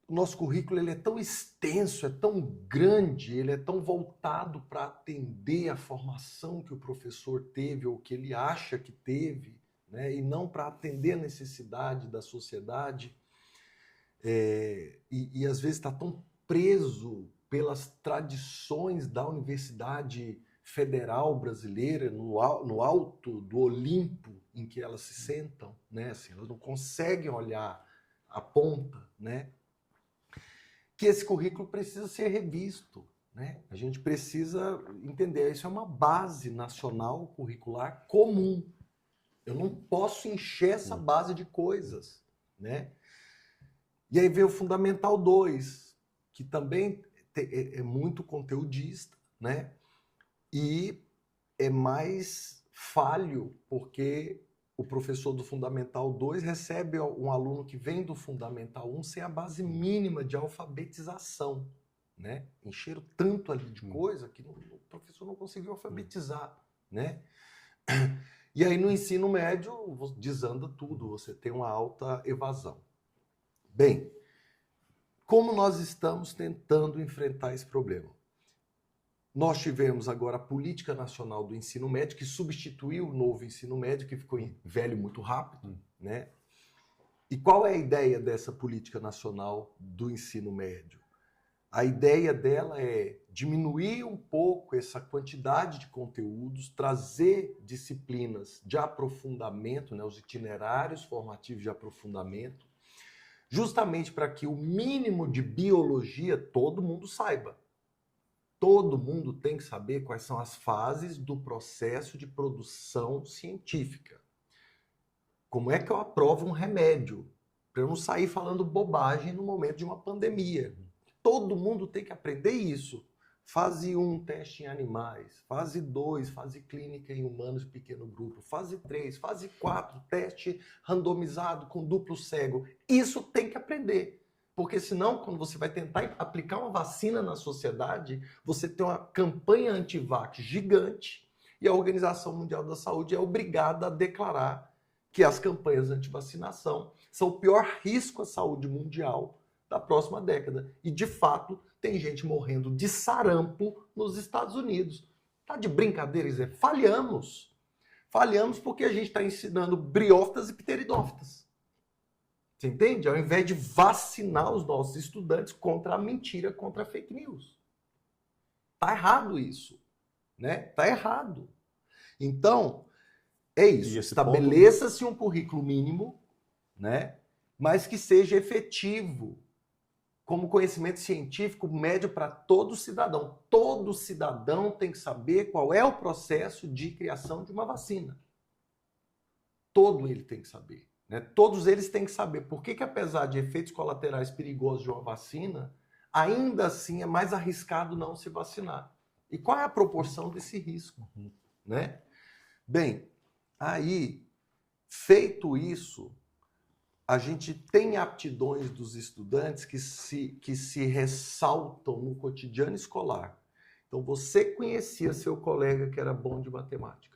O nosso currículo ele é tão extenso, é tão grande, ele é tão voltado para atender a formação que o professor teve ou que ele acha que teve, né? E não para atender a necessidade da sociedade. E às vezes está tão preso pelas tradições da Universidade Federal Brasileira, no alto do Olimpo em que elas se sentam, né? Assim, elas não conseguem olhar a ponta, né? Que esse currículo precisa ser revisto, né? A gente precisa entender, isso é uma base nacional curricular comum. Eu não posso encher essa base de coisas, né? E aí vem o Fundamental 2, que também é muito conteudista, né? E é mais falho, porque o professor do Fundamental 2 recebe um aluno que vem do Fundamental 1 sem a base mínima de alfabetização, né? Encheram tanto ali de coisa que o professor não conseguiu alfabetizar, né? E aí no ensino médio desanda tudo, você tem uma alta evasão. Bem, como nós estamos tentando enfrentar esse problema? Nós tivemos agora a Política Nacional do Ensino Médio, que substituiu o novo ensino médio, que ficou velho muito rápido, né? E qual é a ideia dessa Política Nacional do Ensino Médio? A ideia dela é diminuir um pouco essa quantidade de conteúdos, trazer disciplinas de aprofundamento, né, os itinerários formativos de aprofundamento, justamente para que o mínimo de biologia todo mundo saiba. Todo mundo tem que saber quais são as fases do processo de produção científica. Como é que eu aprovo um remédio? Para eu não sair falando bobagem no momento de uma pandemia. Todo mundo tem que aprender isso. Fase 1, teste em animais. Fase 2, fase clínica em humanos, pequeno grupo. Fase 3, fase 4, teste randomizado com duplo cego. Isso tem que aprender. Porque senão, quando você vai tentar aplicar uma vacina na sociedade, você tem uma campanha anti-vax gigante e a Organização Mundial da Saúde é obrigada a declarar que as campanhas anti-vacinação são o pior risco à saúde mundial da próxima década. E, de fato, tem gente morrendo de sarampo nos Estados Unidos. Tá de brincadeira, Zé? Falhamos. Falhamos porque a gente está ensinando briófitas e pteridófitas. Você entende? Ao invés de vacinar os nossos estudantes contra a mentira, contra a fake news. Tá errado isso, né? Tá errado. Então, é isso. Estabeleça-se um currículo mínimo, né? Mas que seja efetivo, como conhecimento científico médio para todo cidadão. Todo cidadão tem que saber qual é o processo de criação de uma vacina. Todo ele tem que saber. Né? Todos eles têm que saber por que, apesar de efeitos colaterais perigosos de uma vacina, ainda assim é mais arriscado não se vacinar. E qual é a proporção desse risco? Né? Bem, aí, feito isso, a gente tem aptidões dos estudantes que se ressaltam no cotidiano escolar. Então, você conhecia seu colega que era bom de matemática.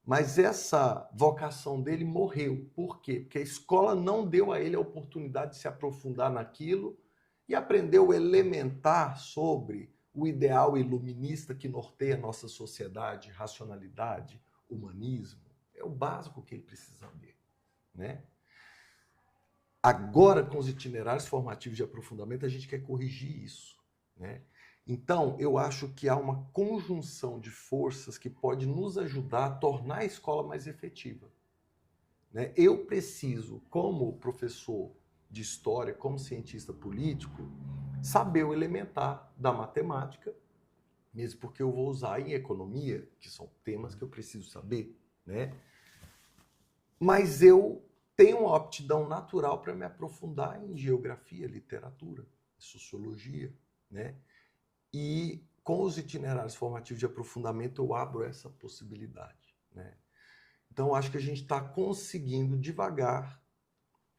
Mas essa vocação dele morreu. Por quê? Porque a escola não deu a ele a oportunidade de se aprofundar naquilo e aprender o elementar sobre o ideal iluminista que norteia a nossa sociedade, racionalidade, humanismo. É o básico que ele precisa saber, né? Agora, com os itinerários formativos de aprofundamento, a gente quer corrigir isso, né? Então, eu acho que há uma conjunção de forças que pode nos ajudar a tornar a escola mais efetiva, né? Eu preciso, como professor de história, como cientista político, saber o elementar da matemática, mesmo porque eu vou usar em economia, que são temas que eu preciso saber, né? Mas eu tenho uma aptidão natural para me aprofundar em geografia, literatura, sociologia, né? E com os itinerários formativos de aprofundamento, eu abro essa possibilidade, né? Então, acho que a gente está conseguindo devagar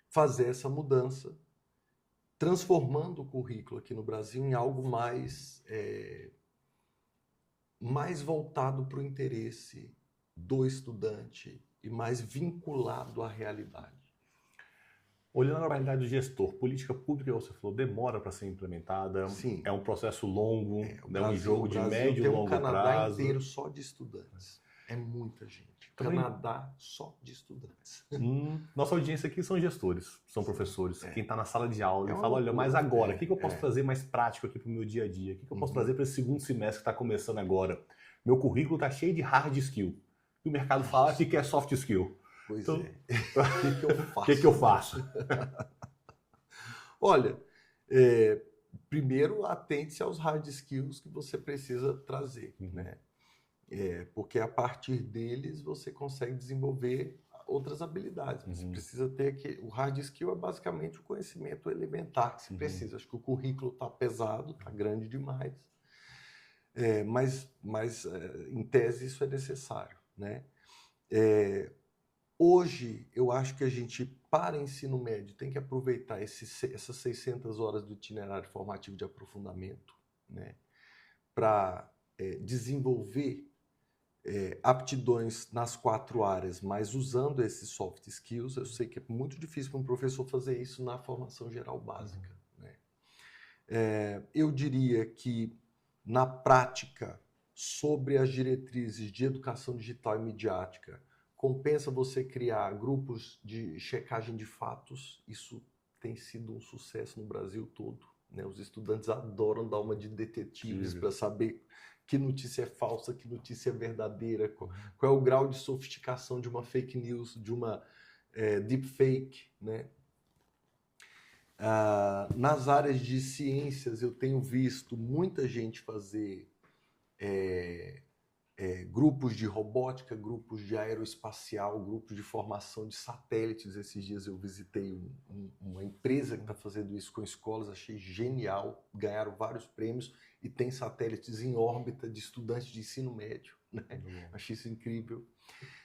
fazer essa mudança, transformando o currículo aqui no Brasil em algo mais voltado para o interesse do estudante e mais vinculado à realidade. Olhando a realidade do gestor, política pública, você falou, demora para ser implementada. Sim. É um processo longo, é um Brasil, jogo de médio e longo prazo. Tem um Canadá prazo. inteiro só de estudantes. É muita gente. Também. Canadá só de estudantes. Nossa audiência aqui são gestores, são professores. Quem está na sala de aula e fala, olha, mas loucura. agora, o que eu posso trazer mais prático aqui para o meu dia a dia? O que eu posso trazer para esse segundo semestre que está começando agora? Meu currículo está cheio de hard skill. E o mercado fala que quer soft skill. Pois então, O que eu faço? Olha, primeiro atente-se aos hard skills que você precisa trazer, né? Porque a partir deles você consegue desenvolver outras habilidades. Você precisa ter o hard skill é basicamente o conhecimento elementar que se precisa. Acho que o currículo está pesado, está grande demais, mas em tese isso é necessário, né? Hoje, eu acho que a gente, para ensino médio, tem que aproveitar essas 600 horas do itinerário formativo de aprofundamento, né, para desenvolver aptidões nas 4 áreas, mas usando esses soft skills. Eu sei que é muito difícil para um professor fazer isso na formação geral básica, né? Eu diria que, na prática, sobre as diretrizes de educação digital e midiática, compensa você criar grupos de checagem de fatos. Isso tem sido um sucesso no Brasil todo, né? Os estudantes adoram dar uma de detetives para saber que notícia é falsa, que notícia é verdadeira, qual é o grau de sofisticação de uma fake news, de uma deepfake, né? Nas áreas de ciências, eu tenho visto muita gente fazer grupos de robótica, grupos de aeroespacial, grupos de formação de satélites. Esses dias eu visitei uma empresa que está fazendo isso com escolas, achei genial, ganharam vários prêmios e tem satélites em órbita de estudantes de ensino médio, né? Achei isso incrível.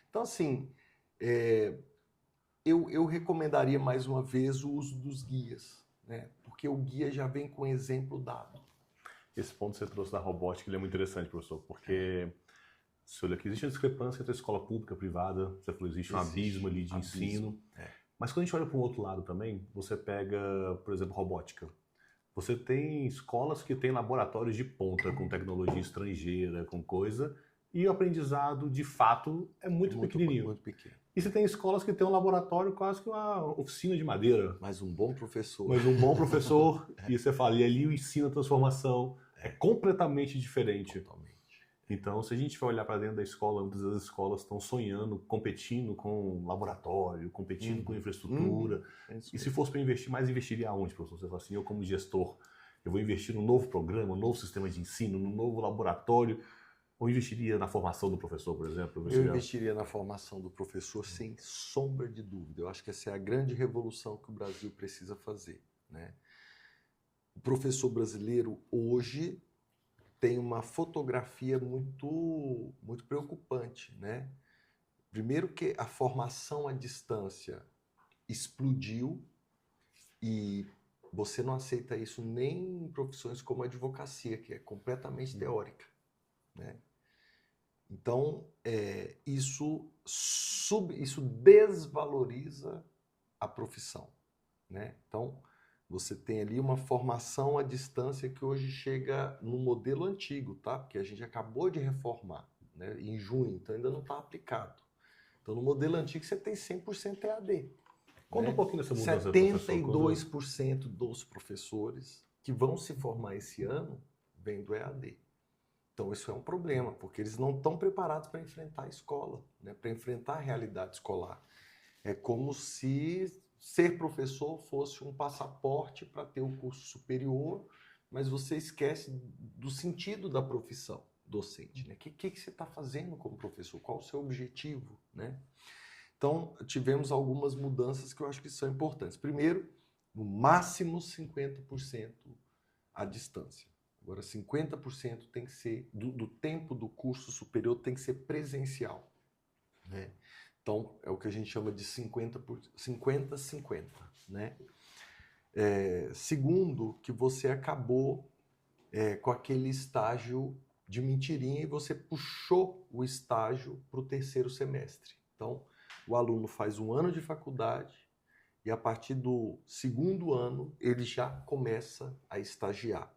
Então, assim, eu recomendaria mais uma vez o uso dos guias, né? Porque o guia já vem com exemplo dado. Esse ponto que você trouxe da robótica, ele é muito interessante, professor, porque você olha aqui, existe uma discrepância entre a escola pública e a privada. Você falou, existe um abismo ali de ensino. Mas quando a gente olha para o outro lado também, você pega, por exemplo, robótica. Você tem escolas que têm laboratórios de ponta, com tecnologia estrangeira, com coisa, e o aprendizado, de fato, é muito pequenininho. Muito pequeno. E você tem escolas que têm um laboratório quase que uma oficina de madeira. Mas um bom professor. E você fala, e ali o ensino a transformação é completamente diferente. Totalmente. Então, se a gente for olhar para dentro da escola, muitas das escolas estão sonhando, competindo com laboratório, competindo com infraestrutura. E se fosse para investir, mais investiria aonde, professor? Você fala assim, eu como gestor, eu vou investir num novo programa, num novo sistema de ensino, num novo laboratório, ou investiria na formação do professor, por exemplo? Eu investiria na formação do professor, sem sombra de dúvida. Eu acho que essa é a grande revolução que o Brasil precisa fazer, né? O professor brasileiro hoje tem uma fotografia muito, muito preocupante, né? Primeiro que a formação à distância explodiu e você não aceita isso nem em profissões como a advocacia, que é completamente teórica, né? Então, isso desvaloriza a profissão, né? Então, você tem ali uma formação à distância que hoje chega no modelo antigo, tá? Porque a gente acabou de reformar, né, em junho, então ainda não está aplicado. Então, no modelo antigo, você tem 100% EAD. Conta um pouquinho dessa mudança, 72% dos professores que vão se formar esse ano vêm do EAD. Então, isso é um problema, porque eles não estão preparados para enfrentar a escola, né, para enfrentar a realidade escolar. É como se ser professor fosse um passaporte para ter o curso superior, mas você esquece do sentido da profissão docente, né? O que você está fazendo como professor? Qual o seu objetivo, né? Então, tivemos algumas mudanças que eu acho que são importantes. Primeiro, no máximo 50% à distância. Agora, 50% tem que ser, do tempo do curso superior tem que ser presencial, né? Então, é o que a gente chama de 50-50, né? Segundo, que você acabou com aquele estágio de mentirinha e você puxou o estágio para o terceiro semestre. Então, o aluno faz 1 ano de faculdade e a partir do 2º ano ele já começa a estagiar.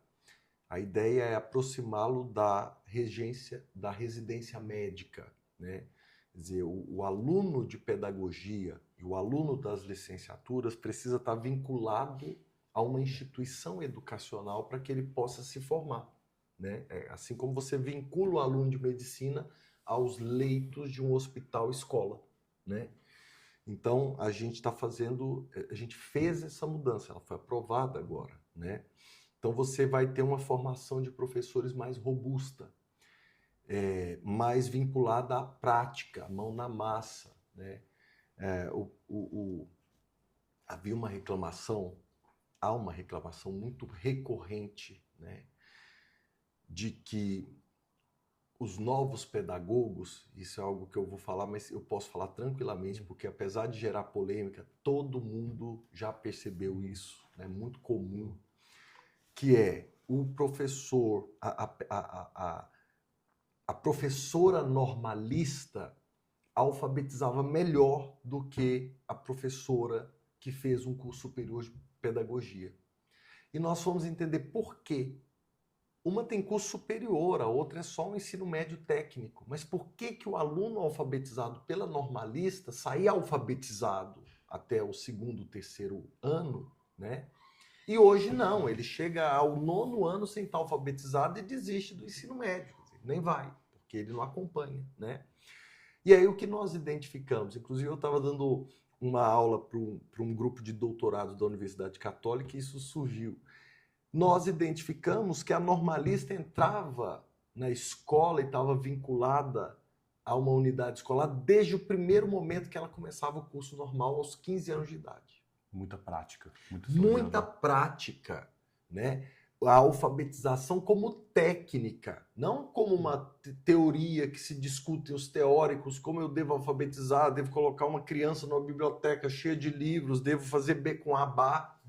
A ideia é aproximá-lo da residência médica, né? Quer dizer, o aluno de pedagogia e o aluno das licenciaturas precisa estar vinculado a uma instituição educacional para que ele possa se formar, né? Assim como você vincula o aluno de medicina aos leitos de um hospital-escola, né? Então, a gente fez essa mudança, ela foi aprovada agora, né? Então, você vai ter uma formação de professores mais robusta, mais vinculada à prática, mão na massa, né? Havia uma reclamação, há uma reclamação muito recorrente, né, de que os novos pedagogos, isso é algo que eu vou falar, mas eu posso falar tranquilamente, porque apesar de gerar polêmica, todo mundo já percebeu isso, é, né, muito comum, que é o professor, a professora normalista alfabetizava melhor do que a professora que fez um curso superior de pedagogia. E nós fomos entender por quê. Uma tem curso superior, a outra é só um ensino médio técnico. Mas por que o aluno alfabetizado pela normalista saía alfabetizado até o 2º, 3º ano, né? E hoje não, ele chega ao 9º ano sem estar alfabetizado e desiste do ensino médio, nem vai, porque ele não acompanha, né? E aí o que nós identificamos, inclusive eu estava dando uma aula para um grupo de doutorado da Universidade Católica e isso surgiu. Nós identificamos que a normalista entrava na escola e estava vinculada a uma unidade escolar desde o primeiro momento que ela começava o curso normal, aos 15 anos de idade. Muita prática. Muita prática, né? A alfabetização como técnica, não como uma teoria que se discute os teóricos, como eu devo alfabetizar, devo colocar uma criança numa biblioteca cheia de livros, devo fazer B com A, Bá.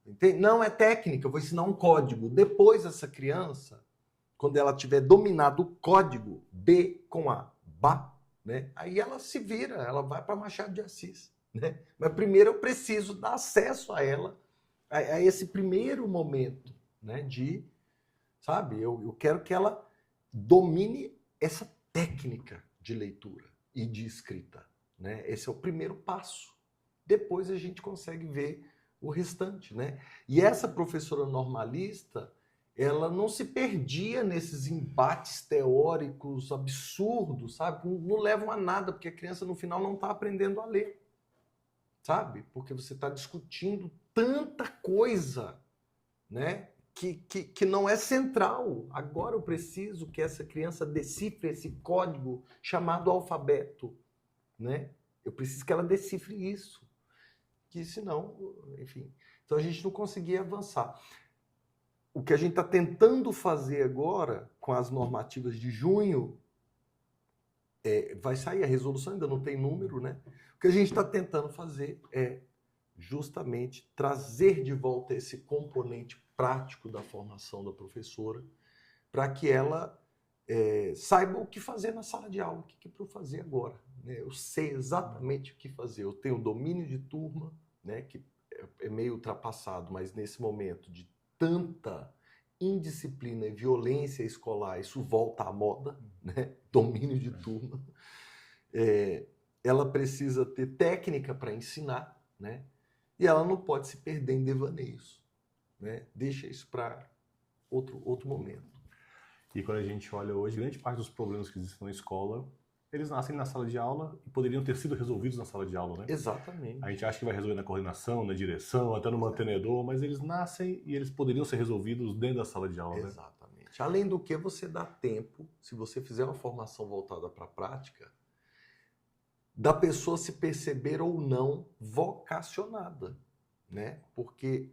Entende? Não é técnica, eu vou ensinar um código. Depois essa criança, quando ela tiver dominado o código B com A, Bá, né? Aí ela se vira, ela vai para Machado de Assis, né? Mas primeiro eu preciso dar acesso a ela, a esse primeiro momento, né? Sabe, eu quero que ela domine essa técnica de leitura e de escrita, né? Esse é o primeiro passo. Depois a gente consegue ver o restante, né? E essa professora normalista, ela não se perdia nesses embates teóricos absurdos, sabe? Não levam a nada, porque a criança no final não está aprendendo a ler, sabe? Porque você está discutindo tanta coisa, né? Que não é central. Agora eu preciso que essa criança decifre esse código chamado alfabeto, né? Eu preciso que ela decifre isso. Que senão, enfim... Então a gente não conseguia avançar. O que a gente está tentando fazer agora, com as normativas de junho, vai sair, a resolução ainda não tem número, né? O que a gente está tentando fazer é justamente trazer de volta esse componente prático da formação da professora, para que ela saiba o que fazer na sala de aula, o que é para eu fazer agora, né? Eu sei exatamente o que fazer, eu tenho domínio de turma, né, que é meio ultrapassado, mas nesse momento de tanta indisciplina e violência escolar, isso volta à moda, né? Domínio de turma. Ela precisa ter técnica para ensinar, né? E ela não pode se perder em devaneios, né? Deixa isso para outro momento. E quando a gente olha hoje, grande parte dos problemas que existem na escola, eles nascem na sala de aula e poderiam ter sido resolvidos na sala de aula, né? Exatamente. A gente acha que vai resolver na coordenação, na direção, até no mantenedor, mas eles nascem e eles poderiam ser resolvidos dentro da sala de aula, né? Exatamente. Além do que, você dá tempo, se você fizer uma formação voltada para a prática, da pessoa se perceber ou não vocacionada, né? Porque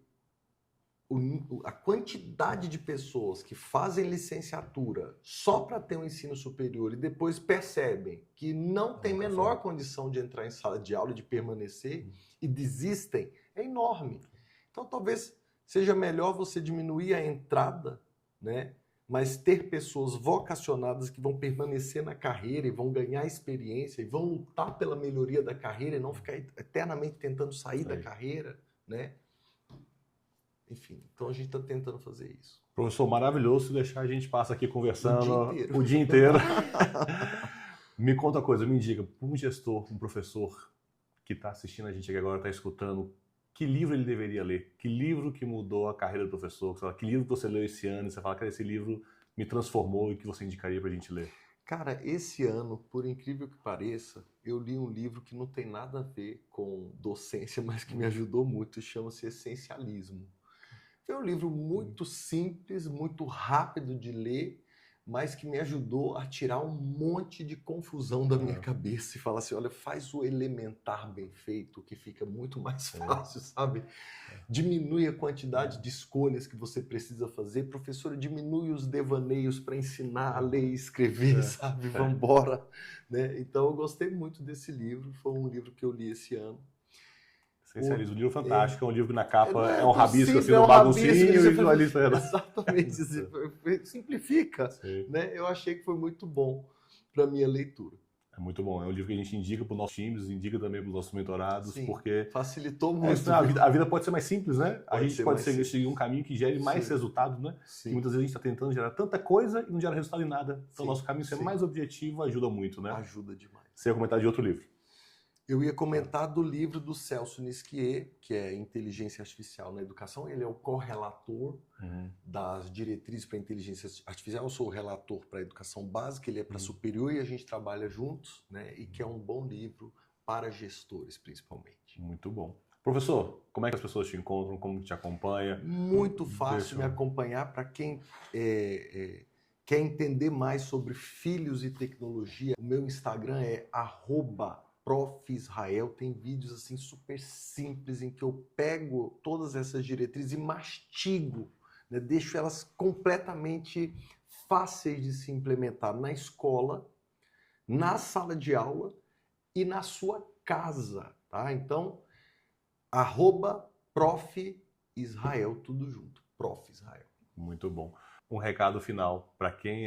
a quantidade de pessoas que fazem licenciatura só para ter um ensino superior e depois percebem que não tem menor condição de entrar em sala de aula e de permanecer e desistem é enorme. Então, talvez seja melhor você diminuir a entrada, né? Mas ter pessoas vocacionadas que vão permanecer na carreira e vão ganhar experiência e vão lutar pela melhoria da carreira e não ficar eternamente tentando sair da carreira, né? Enfim, então a gente está tentando fazer isso. Professor, maravilhoso. Se deixar, a gente passa aqui conversando o dia inteiro. Me conta uma coisa, me indica, um gestor, um professor que está assistindo a gente aqui agora, está escutando, que livro ele deveria ler? Que livro que mudou a carreira do professor? Que livro que você leu esse ano e você fala que esse livro me transformou e que você indicaria para a gente ler? Cara, esse ano, por incrível que pareça, eu li um livro que não tem nada a ver com docência, mas que me ajudou muito, chama-se Essencialismo. Foi um livro muito simples, muito rápido de ler, mas que me ajudou a tirar um monte de confusão da minha cabeça e falar assim, olha, faz o elementar bem feito, que fica muito mais fácil, sabe? Diminui a quantidade de escolhas que você precisa fazer. Professora, diminui os devaneios para ensinar a ler e escrever, sabe? Vambora! Né? Então, eu gostei muito desse livro. Foi um livro que eu li esse ano. Essencialismo, um livro fantástico, é um livro que na capa é um rabisco assim, no baguncinho e uma lista. Exatamente, simplifica. Né? Eu achei que foi muito bom para a minha leitura. É muito bom, é um livro que a gente indica para os nossos times, indica também para os nossos mentorados, porque facilitou muito. A vida pode ser mais simples, né? A gente pode seguir um caminho que gere mais resultados, né? Que muitas vezes a gente está tentando gerar tanta coisa e não gera resultado em nada. Então, o nosso caminho ser mais objetivo ajuda muito, né? Ajuda demais. Você ia comentar de outro livro? Eu ia comentar do livro do Celso Nisquier, que é Inteligência Artificial na Educação. Ele é o correlator das diretrizes para inteligência artificial. Eu sou o relator para a educação básica, ele é para superior e a gente trabalha juntos, né? E que é um bom livro para gestores, principalmente. Muito bom. Professor, como é que as pessoas te encontram, como te acompanha? Muito fácil me acompanhar para quem quer entender mais sobre filhos e tecnologia. O meu Instagram é @Prof. Israel, tem vídeos assim super simples em que eu pego todas essas diretrizes e mastigo, né? Deixo elas completamente fáceis de se implementar na escola, na sala de aula e na sua casa, tá? Então, @Prof. Israel, tudo junto, Prof. Israel. Muito bom. Um recado final para quem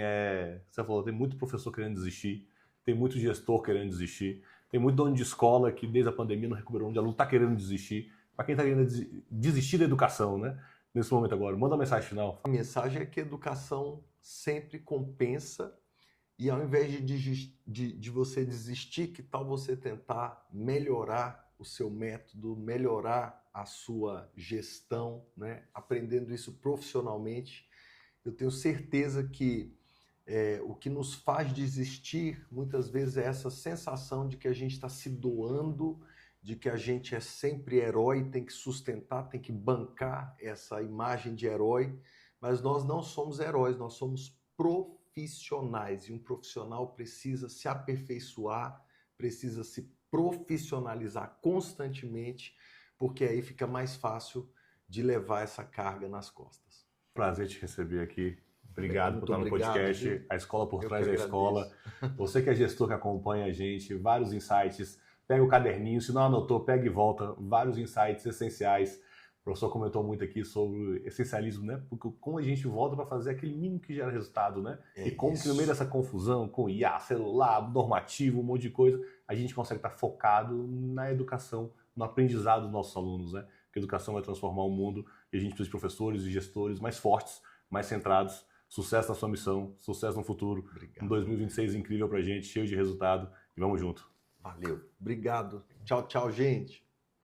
você falou, tem muito professor querendo desistir, tem muito gestor querendo desistir, tem muito dono de escola que desde a pandemia não recuperou, onde o aluno está querendo desistir. Para quem está querendo desistir da educação, né? Nesse momento agora, manda uma mensagem final. A mensagem é que a educação sempre compensa e ao invés de você desistir, que tal você tentar melhorar o seu método, melhorar a sua gestão, né? Aprendendo isso profissionalmente. Eu tenho certeza que o que nos faz desistir, muitas vezes, é essa sensação de que a gente está se doando, de que a gente é sempre herói, tem que sustentar, tem que bancar essa imagem de herói, mas nós não somos heróis, nós somos profissionais, e um profissional precisa se aperfeiçoar, precisa se profissionalizar constantemente, porque aí fica mais fácil de levar essa carga nas costas. Prazer te receber aqui. Obrigado por estar no podcast, A Escola por Trás da Escola. Você que é gestor que acompanha a gente, vários insights. Pega o caderninho, se não anotou, pega e volta. Vários insights essenciais. O professor comentou muito aqui sobre essencialismo, né? Porque como a gente volta para fazer aquele mínimo que gera resultado, né? E como que no meio dessa confusão, com IA, celular, normativo, um monte de coisa, a gente consegue estar focado na educação, no aprendizado dos nossos alunos, né? Porque a educação vai transformar o mundo e a gente precisa de professores e gestores mais fortes, mais centrados. Sucesso na sua missão, sucesso no futuro. Obrigado. Um 2026 incrível pra gente, cheio de resultado. E vamos junto. Valeu. Obrigado. Tchau, tchau, gente.